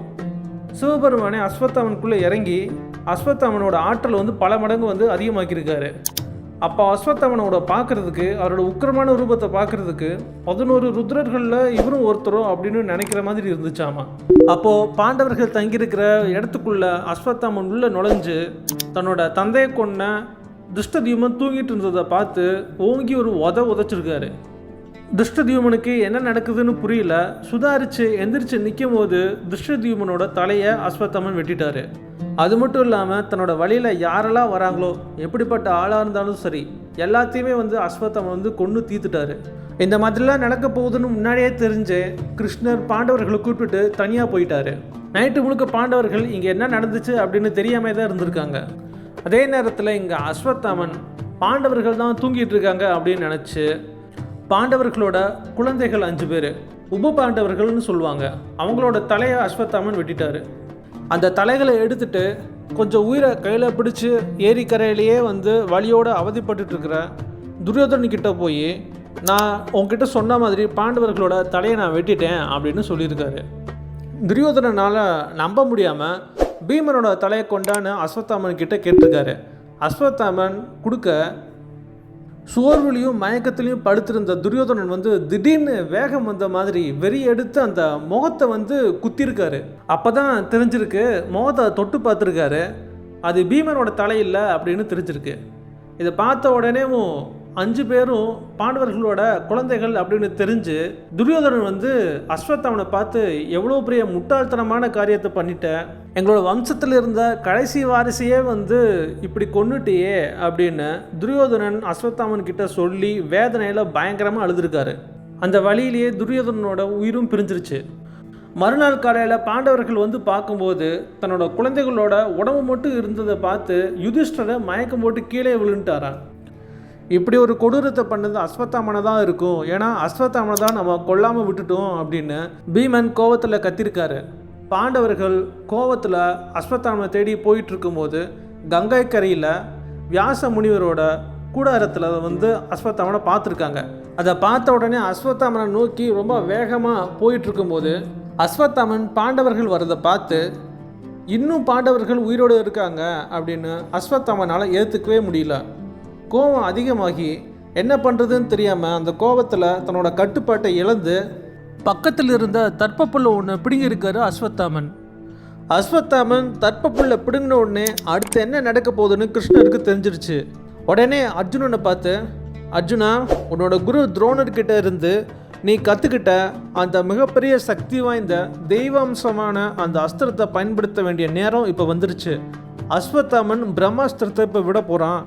சிவபெருமானே அஸ்வத்தாமனுக்குள்ளே இறங்கி அஸ்வத்தாமனோட ஆற்றல் வந்து பல மடங்கு வந்து அதிகமாக்கியிருக்காரு. அப்போ அஸ்வத்தாமனோட பார்க்குறதுக்கு, அவரோட உக்கிரமான ரூபத்தை பார்க்குறதுக்கு 11 ருத்ரர்களில் இவரும் ஒருத்தரும் அப்படின்னு நினைக்கிற மாதிரி இருந்துச்சாமா. அப்போது பாண்டவர்கள் தங்கியிருக்கிற இடத்துக்குள்ள அஸ்வத்தாமன் உள்ளே நுழைஞ்சு தன்னோட தந்தையை கொன்ன துஷ்டத்யுமன் தூங்கிட்டு இருந்ததை பார்த்து ஓங்கி ஒரு உதைச்சிருக்காரு. துஷ்டத்யுமனுக்கு என்ன நடக்குதுன்னு புரியல. சுதாரித்து எந்திரிச்சு நிற்கும் போது துஷ்டத்யுமனோட தலையை அஸ்வத்தாமன் வெட்டிட்டாரு. அது மட்டும் இல்லாமல் தன்னோட வழியில் யாரெல்லாம் வராங்களோ, எப்படிப்பட்ட ஆளாக இருந்தாலும் சரி, எல்லாத்தையுமே வந்து அஸ்வத்தாமன் வந்து கொன்று தீர்த்துட்டாரு. இந்த மாதிரிலாம் நடக்க போகுதுன்னு முன்னாடியே தெரிஞ்சு கிருஷ்ணர் பாண்டவர்களை கூப்பிட்டு தனியாக போயிட்டாரு. நைட்டு முழுக்க பாண்டவர்கள் இங்கே என்ன நடந்துச்சு அப்படின்னு தெரியாமே தான் இருந்திருக்காங்க. அதே நேரத்தில் இங்கே அஸ்வத்தாமன் பாண்டவர்கள் தான் தூங்கிட்டு இருக்காங்க அப்படின்னு நினச்சி பாண்டவர்களோட குழந்தைகள் 5 பேர், உப பாண்டவர்கள்னு சொல்லுவாங்க, அவங்களோட தலையை அஸ்வத்தாமன் வெட்டிட்டாரு. அந்த தலைகளை எடுத்துட்டு கொஞ்சம் உயிரை கையில் பிடிச்சி ஏரிக்கரையிலேயே வந்து வலியோடு அவதிப்பட்டு இருக்கிற துரியோதனன்கிட்ட போய், நான் உங்ககிட்ட சொன்ன மாதிரி பாண்டவர்களோட தலையை நான் வெட்டிட்டேன் அப்படின்னு சொல்லியிருக்காரு. துரியோதனனால் நம்ப முடியாமல் பீமனோட தலையை கொண்டான்னு அஸ்வத்தாமன் கிட்ட கேட்டிருக்காரு. அஸ்வத்தாமன் கொடுக்க சோர்வுலையும் மயக்கத்துலையும் படுத்திருந்த துரியோதனன் வந்து திடீர்னு வேகம் வந்த மாதிரி வெறி எடுத்து அந்த முகத்தை வந்து குத்திருக்காரு. அப்போ தான் தெரிஞ்சிருக்கு, முகத்தை தொட்டு பார்த்துருக்காரு, அது பீமனோட தலை இல்லை அப்படின்னு தெரிஞ்சிருக்கு. இதை பார்த்த உடனேவும் 5 பேரும் பாண்டவர்களோட குழந்தைகள் அப்படின்னு தெரிஞ்சு துரியோதனன் வந்து அஸ்வத்தாமனை பார்த்து, எவ்வளோ பெரிய முட்டாள்தனமான காரியத்தை பண்ணிட்டேன், எங்களோட வம்சத்தில் இருந்த கடைசி வாரிசையே வந்து இப்படி கொன்னுட்டியே அப்படின்னு துரியோதனன் அஸ்வத்தாமன் கிட்ட சொல்லி வேதனையில் பயங்கரமாக அழுதுருக்காரு. அந்த வழியிலேயே துரியோதனனோட உயிரும் பிரிஞ்சிருச்சு. மறுநாள் காலையில் பாண்டவர்கள் வந்து பார்க்கும்போது தன்னோட குழந்தைகளோட உடம்பு மட்டும் இருந்ததை பார்த்து யுதிஷ்டரை மயக்கம் போட்டு கீழே விழுந்துட்டாரான். இப்படி ஒரு கொடூரத்தை பண்ணது அஸ்வத்தாமனை தான் இருக்கும், ஏன்னா அஸ்வத்தாமனை தான் நம்ம கொல்லாமல் விட்டுட்டோம் அப்படின்னு பீமன் கோவத்தில் கத்திருக்காரு. பாண்டவர்கள் கோவத்தில் அஸ்வத்தாமனை தேடி போயிட்டு இருக்கும்போது கங்கை கரையில் வியாச முனிவரோட கூடாரத்தில் வந்து அஸ்வத்தாமனை பார்த்துருக்காங்க. அதை பார்த்த உடனே அஸ்வத்தாமனை நோக்கி ரொம்ப வேகமாக போயிட்டு இருக்கும்போது அஸ்வத்தாமன் பாண்டவர்கள் வரதை பார்த்து, இன்னும் பாண்டவர்கள் உயிரோடு இருக்காங்க அப்படின்னு அஸ்வத்தாமனால் ஏற்றுக்கவே முடியல. கோபம் அதிகமாகி என்ன பண்ணுறதுன்னு தெரியாமல் அந்த கோபத்தில் தன்னோட கட்டுப்பாட்டை இழந்து பக்கத்தில் இருந்த தர்ப்பப்புல்லை ஒன்று பிடுங்கியிருக்காரு அஸ்வத்தாமன். அஸ்வத்தாமன் தர்ப்பப்புல்லை பிடுங்கின உடனே அடுத்து என்ன நடக்க போகுதுன்னு கிருஷ்ணருக்கு தெரிஞ்சிருச்சு. உடனே அர்ஜுனனை பார்த்து, அர்ஜுனா, உன்னோட குரு துரோணர்கிட்ட இருந்து நீ கற்றுக்கிட்ட அந்த மிகப்பெரிய சக்தி வாய்ந்த தெய்வாம்சமான அந்த அஸ்திரத்தை பயன்படுத்த வேண்டிய நேரம் இப்போ வந்துருச்சு. அஸ்வத்தாமன் பிரம்மாஸ்திரத்தை இப்போ விட போகிறான்.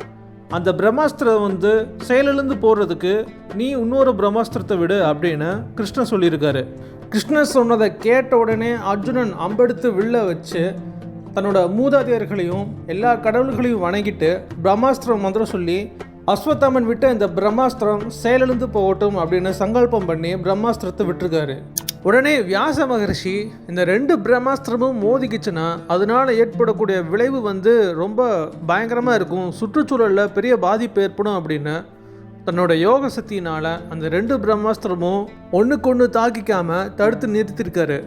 அந்த பிரம்மாஸ்திரம் வந்து செயலிழந்து போடுறதுக்கு நீ இன்னொரு பிரம்மாஸ்திரத்தை விடு அப்படின்னு கிருஷ்ணர் சொல்லியிருக்காரு. கிருஷ்ணர் சொன்னதை கேட்ட உடனே அர்ஜுனன் அம்பெடுத்து வில்ல வச்சு தன்னோட மூதாதையர்களையும் எல்லா கடவுள்களையும் வணங்கிட்டு பிரம்மாஸ்திரம் மந்திரம் சொல்லி அஸ்வத்தாமன் விட்டு இந்த பிரம்மாஸ்திரம் செயலிழந்து போகட்டும் அப்படின்னு சங்கல்பம் பண்ணி பிரம்மாஸ்திரத்தை விட்டுருக்காரு. உடனே வியாச மகரிஷி, இந்த 2 பிரம்மாஸ்திரமும் மோதிக்குச்சுன்னா அதனால் ஏற்படக்கூடிய விளைவு வந்து ரொம்ப பயங்கரமாக இருக்கும், சுற்றுச்சூழலில் பெரிய பாதிப்பு ஏற்படும் அப்படின்னு தன்னோட யோக சக்தியினால் அந்த 2 பிரம்மாஸ்திரமும் ஒன்றுக்கு ஒன்று தாக்கிக்காமல் தடுத்து நிறுத்திருக்காரு.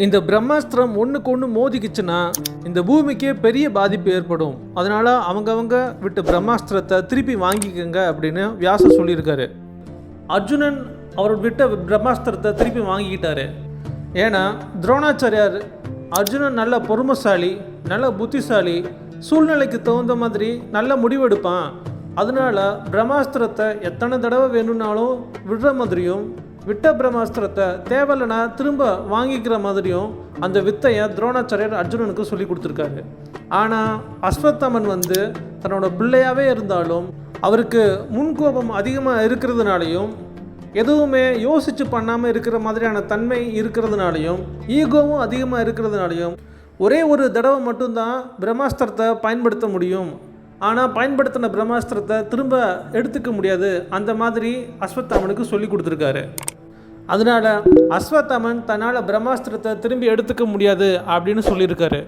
இந்த பிரம்மாஸ்திரம் ஒன்றுக்கு ஒன்று மோதிக்குச்சுன்னா இந்த பூமிக்கே பெரிய பாதிப்பு ஏற்படும், அதனால் அவங்கவங்க விட்டு பிரம்மாஸ்திரத்தை திருப்பி வாங்கிக்கங்க அப்படின்னு வியாசர் சொல்லியிருக்காரு. அர்ஜுனன் அவர் விட்ட பிரம்மாஸ்திரத்தை திருப்பி வாங்கிக்கிட்டாரு. ஏன்னா துரோணாச்சாரியார் அர்ஜுனன் நல்ல பொறுமைசாலி, நல்ல புத்திசாலி, சூழ்நிலைக்கு தகுந்த மாதிரி நல்ல முடிவெடுப்பான், அதனால பிரம்மாஸ்திரத்தை எத்தனை தடவை வேணும்னாலும் விடுற மாதிரியும் விட்ட பிரம்மாஸ்திரத்தை தேவையில்லைனா திரும்ப வாங்கிக்கிற மாதிரியும் அந்த வித்தையை துரோணாச்சாரியார் அர்ஜுனனுக்கு சொல்லி கொடுத்துருக்காரு. ஆனால் அஸ்வத்தாமன் வந்து தன்னோட பிள்ளையாகவே இருந்தாலும் அவருக்கு முன்கோபம் அதிகமாக இருக்கிறதுனாலையும் எதுவுமே யோசித்து பண்ணாமல் இருக்கிற மாதிரியான தன்மை இருக்கிறதுனாலையும் ஈகோவும் அதிகமாக இருக்கிறதுனாலையும் ஒரே ஒரு தடவை மட்டும்தான் பிரம்மாஸ்திரத்தை பயன்படுத்த முடியும். ஆனால் பயன்படுத்தின பிரம்மாஸ்திரத்தை திரும்ப எடுத்துக்க முடியாது, அந்த மாதிரி அஸ்வத்தாமனுக்கு சொல்லி கொடுத்துருக்காரு. அதனால் அஸ்வத்தாமன் தன்னால் பிரம்மாஸ்திரத்தை திரும்பி எடுத்துக்க முடியாது அப்படின்னு சொல்லியிருக்காரு.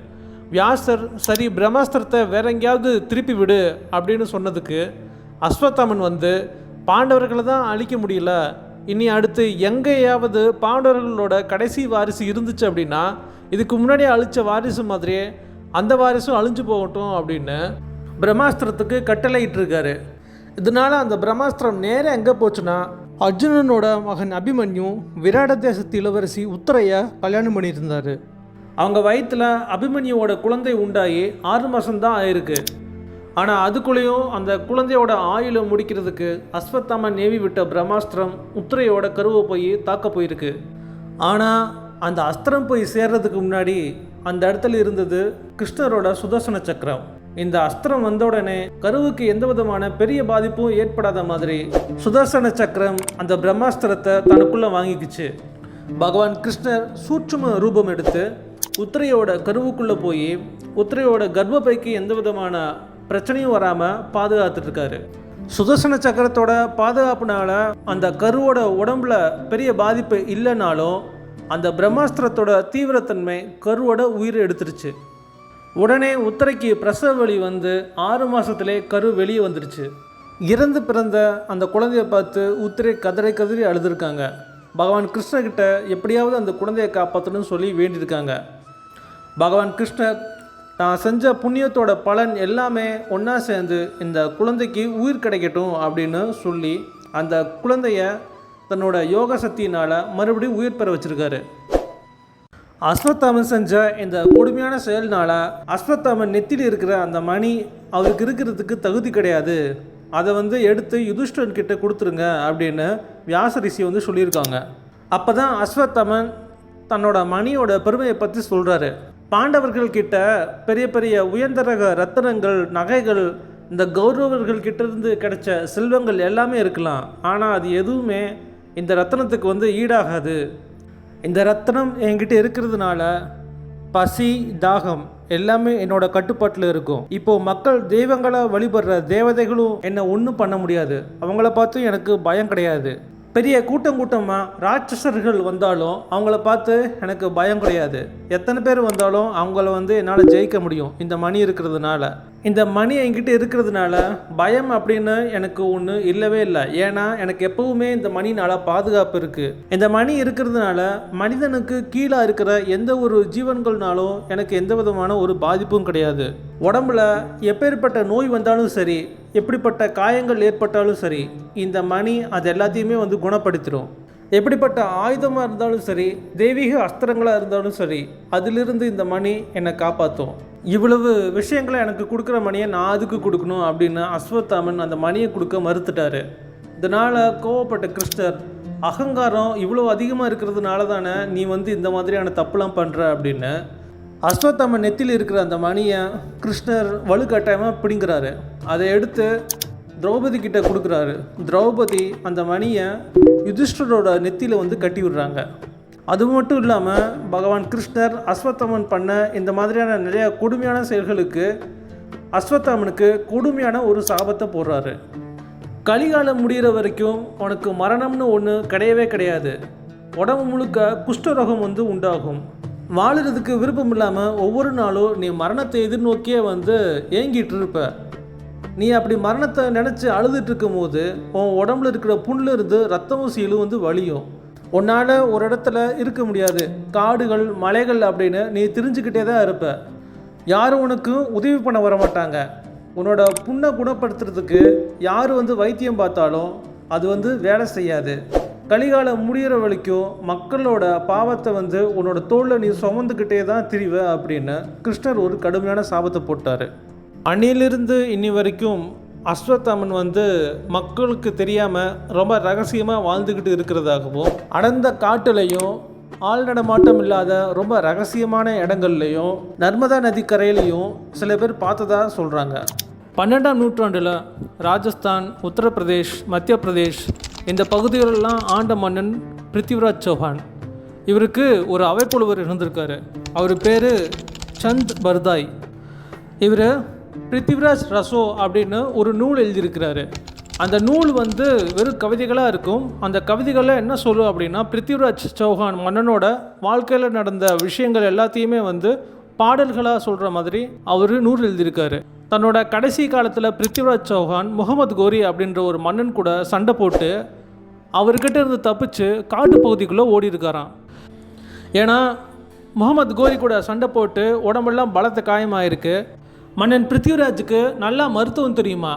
வியாசர் சரி பிரம்மாஸ்திரத்தை வேற எங்கேயாவது திருப்பி விடு அப்படின்னு சொன்னதுக்கு அஸ்வத்தாமன் வந்து பாண்டவர்களை தான் அழிக்க முடியல, இனி அடுத்து எங்கேயாவது பாண்டவர்களோட கடைசி வாரிசு இருந்துச்சு அப்படின்னா இதுக்கு முன்னாடி அழித்த வாரிசு மாதிரியே அந்த வாரிசும் அழிஞ்சு போகட்டும் அப்படின்னு பிரம்மாஸ்திரத்துக்கு கட்டளையிட்டிருக்காரு. இதனால் அந்த பிரம்மாஸ்திரம் நேராக எங்கே போச்சுன்னா அர்ஜுனனோட மகன் அபிமன்யு விராட தேசத்து இளவரசி உத்தரையை கல்யாணம் பண்ணியிருந்தார். அவங்க வயிற்றில் அபிமன்யுவோட குழந்தை உண்டாகி 6 மாதம்தான் ஆயிருக்கு. ஆனால் அதுக்குள்ளேயும் அந்த குழந்தையோட ஆயுளை முடிக்கிறதுக்கு அஸ்வத்தாமன் நேவி விட்ட பிரம்மாஸ்திரம் உத்திரையோட கருவை போய் தாக்க போயிருக்கு. ஆனால் அந்த அஸ்திரம் போய் சேர்றதுக்கு முன்னாடி அந்த இடத்துல இருந்தது கிருஷ்ணரோட சுதர்சன சக்கரம். இந்த அஸ்திரம் வந்த உடனே கருவுக்கு எந்த விதமான பெரிய பாதிப்பும் ஏற்படாத மாதிரி சுதர்சன சக்கரம் அந்த பிரம்மாஸ்திரத்தை தனக்குள்ளே வாங்கிக்குச்சு. பகவான் கிருஷ்ணர் சூட்சும ரூபம் எடுத்து உத்திரையோட கருவுக்குள்ளே போய் உத்திரையோட கர்ப்பப்பைக்கு எந்த விதமான பிரச்சனையும் வராமல் பாதுகாத்துட்ருக்காரு. சுதர்சன சக்கரத்தோட பாதுகாப்புனால அந்த கருவோட உடம்புல பெரிய பாதிப்பு இல்லைனாலும் அந்த பிரம்மாஸ்திரத்தோட தீவிரத்தன்மை கருவோட உயிரை எடுத்துருச்சு. உடனே உத்திரைக்கு பிரசவ வலி வந்து 6 மாதத்துலேயே கரு வெளியே வந்துடுச்சு. இறந்து பிறந்த அந்த குழந்தைய பார்த்து உத்திரை கதறி கதறி அழுதுருக்காங்க. பகவான் கிருஷ்ணர்கிட்ட எப்படியாவது அந்த குழந்தையை காப்பாற்றணும்னு சொல்லி வேண்டியிருக்காங்க. பகவான் கிருஷ்ணர் நான் செஞ்ச புண்ணியத்தோட பலன் எல்லாமே ஒன்றா சேர்ந்து இந்த குழந்தைக்கு உயிர் கிடைக்கட்டும் அப்படின்னு சொல்லி அந்த குழந்தைய தன்னோட யோக சக்தியினால் மறுபடியும் உயிர் பெற வச்சுருக்காரு. அஸ்வத்தாமன் செஞ்ச இந்த கொடுமையான செயல்னால் அஸ்வத்தாமன் நெத்தியில் இருக்கிற அந்த மணி அவருக்கு இருக்கிறதுக்கு தகுதி கிடையாது, அதை எடுத்து யுதிஷ்டிரன் கிட்ட கொடுத்துருங்க அப்படின்னு வியாச ரிஷி சொல்லியிருக்காங்க. அப்போ தான் அஸ்வத்தாமன் தன்னோட மணியோட பெருமையை பற்றி சொல்கிறாரு. பாண்டவர்கள் கிட்ட பெரிய பெரிய உயர்ந்தரக ரத்தனங்கள் நகைகள் இந்த கௌரவர்கள் கிட்டேருந்து கிடைச்ச செல்வங்கள் எல்லாமே இருக்கலாம், ஆனால் அது எதுவுமே இந்த ரத்தனத்துக்கு ஈடாகாது. இந்த ரத்தனம் என்கிட்ட இருக்கிறதுனால பசி தாகம் எல்லாமே என்னோட கட்டுப்பாட்டில் இருக்கும். இப்போது மக்கள் தெய்வங்களை வழிபடுற தேவதைகளும் என்னை ஒன்றும் பண்ண முடியாது, அவங்கள பார்த்து எனக்கு பயம் கிடையாது. பெரிய கூட்டமாக ராட்சசர்கள் வந்தாலும் அவங்கள பார்த்து எனக்கு பயம் கிடையாது. எத்தனை பேர் வந்தாலும் அவங்கள என்னால் ஜெயிக்க முடியும் இந்த மணி இருக்கிறதுனால. இந்த மணி என்கிட்ட இருக்கிறதுனால பயம் அப்படின்னு எனக்கு ஒன்று இல்லவே இல்லை. ஏன்னா எனக்கு எப்பவுமே இந்த மணினால் பாதுகாப்பு இருக்குது. இந்த மணி இருக்கிறதுனால மனிதனுக்கு கீழே இருக்கிற எந்த ஒரு ஜீவன்கள்னாலும் எனக்கு எந்த விதமான ஒரு பாதிப்பும் கிடையாது. உடம்புல எப்பேற்பட்ட நோய் வந்தாலும் சரி, எப்படிப்பட்ட காயங்கள் ஏற்பட்டாலும் சரி, இந்த மணி அது எல்லாத்தையுமே குணப்படுத்திடும். எப்படிப்பட்ட ஆயுதமாக இருந்தாலும் சரி, தெய்வீக அஸ்திரங்களாக இருந்தாலும் சரி, அதிலிருந்து இந்த மணி என்னை காப்பாற்றும். இவ்வளவு விஷயங்களை எனக்கு கொடுக்குற மணியை நான் அதுக்கு கொடுக்கணும் அப்படின்னு அஸ்வத்தாமன் அந்த மணியை கொடுக்க மறுத்துட்டாரு. இதனால் கோவப்பட்ட கிருஷ்ணர், அகங்காரம் இவ்வளோ அதிகமாக இருக்கிறதுனால தானே நீ இந்த மாதிரியான தப்புலாம் பண்ணுற அப்படின்னு அஸ்வத்தாமன் நெத்தியில் இருக்கிற அந்த மணியை கிருஷ்ணர் வலுக்கட்டாயமாக பிடிங்கிறாரு. அதை எடுத்து திரௌபதி கிட்ட கொடுக்குறாரு. திரௌபதி அந்த மணியை யுதிஷ்டரோட நெத்தியில் கட்டி விடுறாங்க. அது மட்டும் இல்லாமல் பகவான் கிருஷ்ணர் அஸ்வத்தாமன் பண்ண இந்த மாதிரியான நிறையா கொடுமையான செயல்களுக்கு அஸ்வத்தாமனுக்கு கொடுமையான ஒரு சாபத்தை போடுறாரு. கலிகாலம் முடிகிற வரைக்கும் உனக்கு மரணம்னு ஒன்று கிடையவே கிடையாது. உடம்பு முழுக்க குஷ்டரோகம் உண்டாகும். வாழுறதுக்கு விருப்பம் இல்லாமல் ஒவ்வொரு நாளும் நீ மரணத்தை எதிர்நோக்கியே ஏங்கிட்டு இருப்ப. நீ அப்படி மரணத்தை நினச்சி அழுதுட்டு இருக்கும் போது உன் உடம்புல இருக்கிற புண்ணிலிருந்து ரத்தமும் சீலும் வலியும். உன்னால் ஒரு இடத்துல இருக்க முடியாது. காடுகள் மலைகள் அப்படின்னு நீ தெரிஞ்சுக்கிட்டே தான் இருப்ப. யாரும் உனக்கு உதவி பண்ண வர மாட்டாங்க. உன்னோட புண்ணை குணப்படுத்துறதுக்கு யார் வைத்தியம் பார்த்தாலும் அது வேலை செய்யாது. கலிகாலம் முடிகிற வரைக்கும் மக்களோட பாவத்தை உன்னோட தோளில் நீ சுமந்துக்கிட்டே தான் திரிவ அப்படின்னு கிருஷ்ணர் ஒரு கடுமையான சாபத்தை போட்டார். அன்னிலிருந்து இன்னி வரைக்கும் அஸ்வத்தாமன் மக்களுக்கு தெரியாமல் ரொம்ப ரகசியமாக வாழ்ந்துக்கிட்டு இருக்கிறதாகவும், அடர்ந்த காட்டுலையும் ஆள் நடமாட்டம் இல்லாத ரொம்ப ரகசியமான இடங்கள்லையும் நர்மதா நதி கரையிலையும் சில பேர் பார்த்ததா சொல்கிறாங்க. 12ஆம் நூற்றாண்டில் ராஜஸ்தான், உத்தரப்பிரதேஷ், மத்திய பிரதேஷ் இந்த பகுதிகளெல்லாம் ஆண்ட மன்னன் பிருத்திவிராஜ் சௌஹான். இவருக்கு ஒரு அவைப்புலவர் இருந்திருக்காரு. அவர் பேர் சந்த் பர்தாய். இவர் பிருத்திவிராஜ் ரசோ அப்படின்னு ஒரு நூல் எழுதியிருக்கிறாரு. அந்த நூல் வெறும் கவிதைகளாக இருக்கும். அந்த கவிதைகளில் என்ன சொல்லும் அப்படின்னா, பிருத்திவிராஜ் சௌஹான் மன்னனோட வாழ்க்கையில் நடந்த விஷயங்கள் எல்லாத்தையுமே பாடல்களாக சொல்கிற மாதிரி அவர் நூல் எழுதியிருக்காரு. தன்னோட கடைசி காலத்தில் பிருத்திவிராஜ் சௌஹான் முகமது கோரி அப்படின்ற ஒரு மன்னன் கூட சண்டை போட்டு அவர்கிட்ட இருந்து தப்பிச்சு காட்டு பகுதிக்குள்ளே ஓடி இருக்காராம். ஏன்னா முகமது கோரி கூட சண்டை போட்டு உடம்பெல்லாம் பலத்த காயமாயிருக்கு. மன்னன் பிருத்திவிராஜுக்கு நல்லா மருத்துவம் தெரியுமா.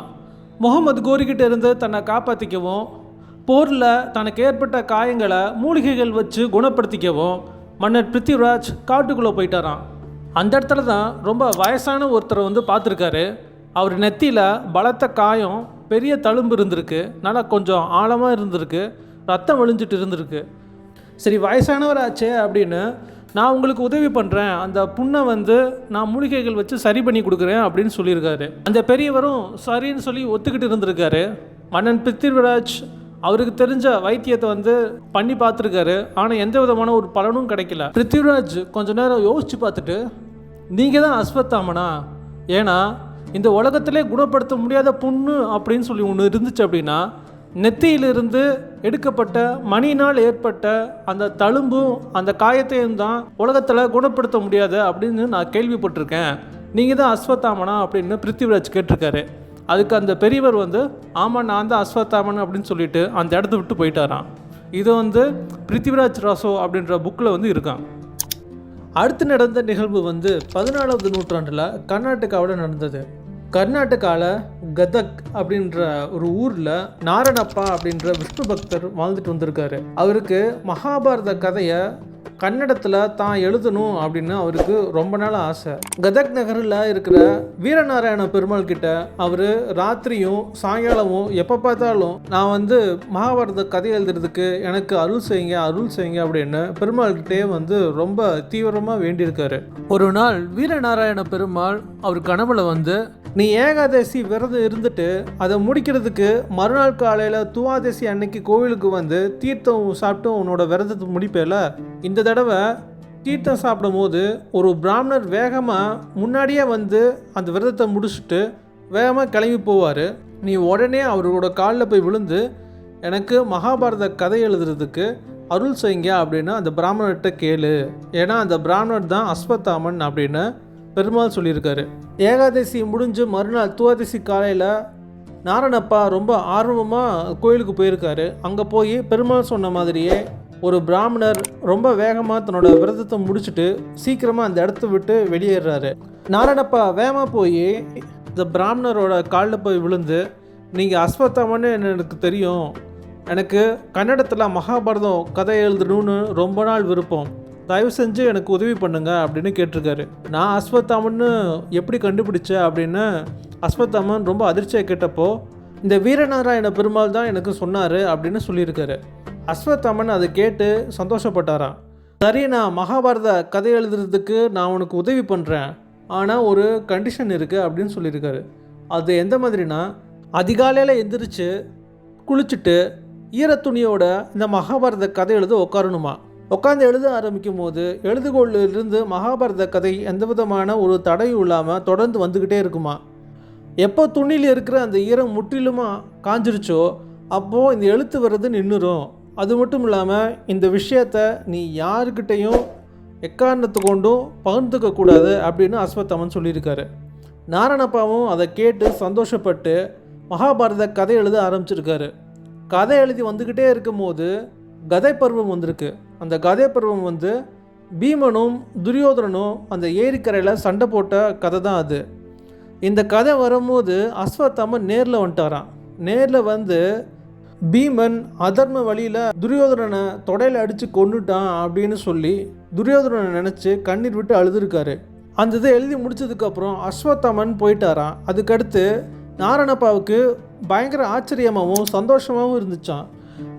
முகமது கோரிக்கிட்ட இருந்து தன்னை காப்பாற்றிக்கவும் போரில் தனக்கு ஏற்பட்ட காயங்களை மூலிகைகள் வச்சு குணப்படுத்திக்கவும் மன்னர் பிருத்திவிராஜ் காட்டுக்குள்ளே போயிட்டாராம். அந்த இடத்துல தான் ரொம்ப வயசான ஒருத்தரை பார்த்துருக்காரு. அவர் நெத்தியில் பலத்த காயம், பெரிய தழும்பு இருந்திருக்கு, நல்லா கொஞ்சம் ஆழமாக இருந்திருக்கு, ரத்தம் வழிஞ்சிட்டு இருந்திருக்கு. சரி, வயசானவர் ஆச்சே அப்படின்னு நான் உங்களுக்கு உதவி பண்ணுறேன், அந்த புண்ணை நான் மூலிகைகள் வச்சு சரி பண்ணி கொடுக்குறேன் அப்படின்னு சொல்லியிருக்காரு. அந்த பெரியவரும் சரின்னு சொல்லி ஒத்துக்கிட்டு இருந்திருக்காரு. மன்னன் பிருத்திவிராஜ் அவருக்கு தெரிஞ்ச வைத்தியத்தை பண்ணி பார்த்துருக்காரு. ஆனால் எந்த விதமான ஒரு பலனும் கிடைக்கல. பிருத்திவிராஜ் கொஞ்ச நேரம் யோசித்து பார்த்துட்டு, நீங்கள் தான் அஸ்வத்தாமனா? ஏன்னா இந்த உலகத்திலே குணப்படுத்த முடியாத புண்ணு அப்படின்னு சொல்லி ஒன்று இருந்துச்சு அப்படின்னா நெத்தியிலிருந்து எடுக்கப்பட்ட மணினால் ஏற்பட்ட அந்த தழும்பும் அந்த காயத்தையும் தான் உலகத்தில் குணப்படுத்த முடியாது அப்படின்னு நான் கேள்விப்பட்டிருக்கேன். நீங்கள் தான் அஸ்வத்தாமனா அப்படின்னு பிருத்திவிராஜ் கேட்டிருக்காரு. அதுக்கு அந்த பெரியவர் ஆமாம் நான் தான் அஸ்வத்தாமன் அப்படின்னு சொல்லிட்டு அந்த இடத்த விட்டு போயிட்டாராம். இது பிருத்திவிராஜ் ராசோ அப்படின்ற புக்கில் இருக்கான். அடுத்து நடந்த நிகழ்வு 14வது நூற்றாண்டில் கர்நாடகாவில் நடந்தது. கர்நாடகாவில் கதக் அப்படின்ற ஒரு ஊரில் நாரணப்பா அப்படின்ற விஷ்ணு பக்தர் வாழ்ந்துட்டு வந்திருக்காரு. அவருக்கு மகாபாரத கதையை கன்னடத்தில் தான் எழுதணும் அப்படின்னு அவருக்கு ரொம்ப நாள் ஆசை. கதக் நகரில் இருக்கிற வீரநாராயண பெருமாள் கிட்ட அவர் ராத்திரியும் சாயங்காலமும் எப்போ பார்த்தாலும் நான் மகாபாரத கதை எழுதுறதுக்கு எனக்கு அருள் செய்யுங்க அப்படின்னு பெருமாள்கிட்டே ரொம்ப தீவிரமாக வேண்டியிருக்காரு. ஒரு நாள் வீரநாராயண பெருமாள் அவர் கனவுல நீ ஏகாதசி விரதம் இருந்துட்டு அதை முடிக்கிறதுக்கு மறுநாள் காலையில் துவாதசி அன்னைக்கு கோவிலுக்கு தீர்த்தம் சாப்பிட்டு உன்னோட விரதத்தை முடிப்பேல, இந்த தடவை தீர்த்தம் சாப்பிடும் போது ஒரு பிராமணர் வேகமாக முன்னாடியே அந்த விரதத்தை முடிச்சுட்டு வேகமாக கிளம்பி போவார். நீ உடனே அவரோட காலில் போய் விழுந்து எனக்கு மகாபாரத கதை எழுதுறதுக்கு அருள் செய்யுங்க அப்படின்னு அந்த பிராமணர்கிட்ட கேளு. ஏன்னா அந்த பிராமணர் தான் அஸ்வத்தாமன் அப்படின்னு பெருமாள் சொல்லியிருக்காரு. ஏகாதசி முடிஞ்சு மறுநாள் துவாதசி காலையில் நாரணப்பா ரொம்ப ஆர்வமாக கோயிலுக்கு போயிருக்காரு. அங்கே போய் பெருமாள் சொன்ன மாதிரியே ஒரு பிராமணர் ரொம்ப வேகமாக தன்னோட விரதத்தை முடிச்சுட்டு சீக்கிரமாக அந்த இடத்த விட்டு வெளியேறாரு. நாரணப்பா வேகமாக போய் இந்த பிராமணரோட காலில் போய் விழுந்து, நீங்கள் அஸ்வத்தாமன்னு எனக்கு தெரியும், எனக்கு கன்னடத்தில் மகாபாரதம் கதை எழுதணும்னு ரொம்ப நாள் விருப்பம், தயவு செஞ்சு எனக்கு உதவி பண்ணுங்க அப்படின்னு கேட்டிருக்காரு. நான் அஸ்வத்தாமன்னு எப்படி கண்டுபிடிச்ச அப்படின்னு அஸ்வத்தாமன் ரொம்ப அதிர்ச்சியாக கேட்டப்போ இந்த வீரநாராயண பெருமாள் தான் எனக்கு சொன்னார் அப்படின்னு சொல்லியிருக்காரு. அஸ்வத்தாமன் அதை கேட்டு சந்தோஷப்பட்டாராம். சரி, நான் மகாபாரத கதை எழுதுறதுக்கு நான் உனக்கு உதவி பண்ணுறேன், ஆனால் ஒரு கண்டிஷன் இருக்குது அப்படின்னு சொல்லியிருக்காரு. அது எந்த மாதிரினா, அதிகாலையில் எந்திரிச்சு குளிச்சுட்டு ஈரத்துணியோட இந்த மகாபாரத கதை எழுத உட்காரணுமா. உட்காந்து எழுத ஆரம்பிக்கும் போது எழுதுகோளிலிருந்து மகாபாரத கதை எந்த விதமான ஒரு தடையும் இல்லாமல் தொடர்ந்து வந்துக்கிட்டே இருக்குமா. எப்போ துணியில் இருக்கிற அந்த ஈரம் முற்றிலுமாக காஞ்சிருச்சோ அப்போது இந்த எழுத்து வர்றது நின்றுடும். அது மட்டும் இல்லாமல் இந்த விஷயத்தை நீ யாருக்கிட்டையும் எக்காரணத்தை கொண்டும் பகிர்ந்துக்கக்கூடாது அப்படின்னு அஸ்வத்தாமன் சொல்லியிருக்காரு. நாரணப்பாவும் அதை கேட்டு சந்தோஷப்பட்டு மகாபாரத கதை எழுத ஆரம்பிச்சிருக்காரு. கதை எழுதி வந்துக்கிட்டே இருக்கும்போது கதை பருவம் வந்திருக்கு. அந்த கதை பருவம் பீமனும் துரியோதனனும் அந்த ஏரிக்கரையில் சண்டை போட்ட கதை தான் அது. இந்த கதை வரும்போது அஸ்வத்தாமன் நேரில் வந்துட்டாராம். நேரில் பீமன் அதர்ம வழியில் துரியோதனனை தொடையில் அடித்து கொண்டுட்டான் அப்படின்னு சொல்லி துரியோதனனை நினச்சி கண்ணீர் விட்டு அழுதுருக்காரு. அந்த இதை எழுதி முடிச்சதுக்கப்புறம் அஸ்வத்தாமன் போயிட்டாராம். அதுக்கடுத்து நாரணப்பாவுக்கு பயங்கர ஆச்சரியமாகவும் சந்தோஷமாகவும் இருந்துச்சான்.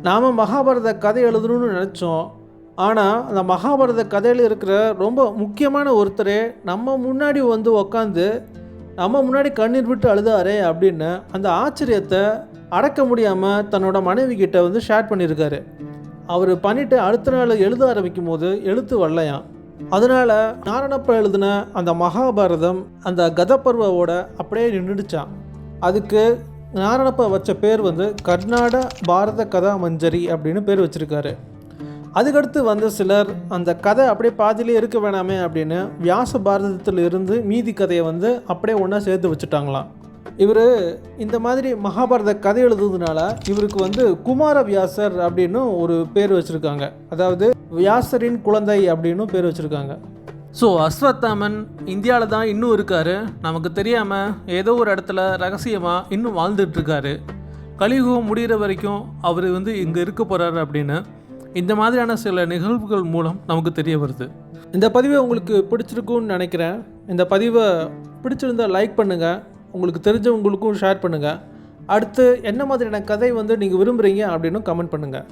நாம் மகாபாரத கதை எழுதணும்னு நினச்சோம், ஆனால் அந்த மகாபாரத கதையில் இருக்கிற ரொம்ப முக்கியமான ஒருத்தரே நம்ம முன்னாடி உக்காந்து நம்ம முன்னாடி கண்ணீர் விட்டு அழுதாரே அப்படின்னு அந்த ஆச்சரியத்தை அடக்க முடியாமல் தன்னோட மனைவி கிட்ட ஷேர் பண்ணியிருக்காரு. அவர் பண்ணிவிட்டு அடுத்த நாள் எழுத ஆரம்பிக்கும் போது எழுத்து வரலையாம். அதனால் நாரணப்பா எழுதின அந்த மகாபாரதம் அந்த கதப்பருவோட அப்படியே நின்றுடுச்சான். அதுக்கு நாரணப்பா வச்ச பேர் கர்நாட பாரத கதா மஞ்சரி அப்படின்னு பேர் வச்சுருக்காரு. அதுக்கடுத்து வந்த சிலர் அந்த கதை அப்படியே பாதியிலே இருக்க வேணாமே அப்படின்னு வியாச பாரதத்தில் இருந்து மீதி கதையை வந்து அப்படியே ஒன்றா சேர்த்து வச்சுட்டாங்களாம். இவர் இந்த மாதிரி மகாபாரத கதை எழுதுறதுனால இவருக்கு வந்து குமார வியாசர் அப்படின்னு ஒரு பேர் வச்சுருக்காங்க. அதாவது வியாசரின் குழந்தை அப்படின்னு பேர் வச்சுருக்காங்க. ஸோ அஸ்வத்தாமன் இந்தியாவில் தான் இன்னும் இருக்கார். நமக்கு தெரியாமல் ஏதோ ஒரு இடத்துல ரகசியமாக இன்னும் வாழ்ந்துட்டுருக்காரு. கலியுகம் முடிகிற வரைக்கும் அவர் வந்து இங்கே இருக்க போகிறாரு அப்படின்னு இந்த மாதிரியான சில நிகழ்வுகள் மூலம் நமக்கு தெரிய வருது. இந்த பதிவை உங்களுக்கு பிடிச்சிருக்குன்னு நினைக்கிறேன். இந்த பதிவை பிடிச்சிருந்தால் லைக் பண்ணுங்கள், உங்களுக்கு தெரிஞ்சவங்களுக்கும் ஷேர் பண்ணுங்கள். அடுத்து என்ன மாதிரியான கதை வந்து நீங்கள் விரும்புகிறீங்க அப்படின்னு கமெண்ட் பண்ணுங்கள்.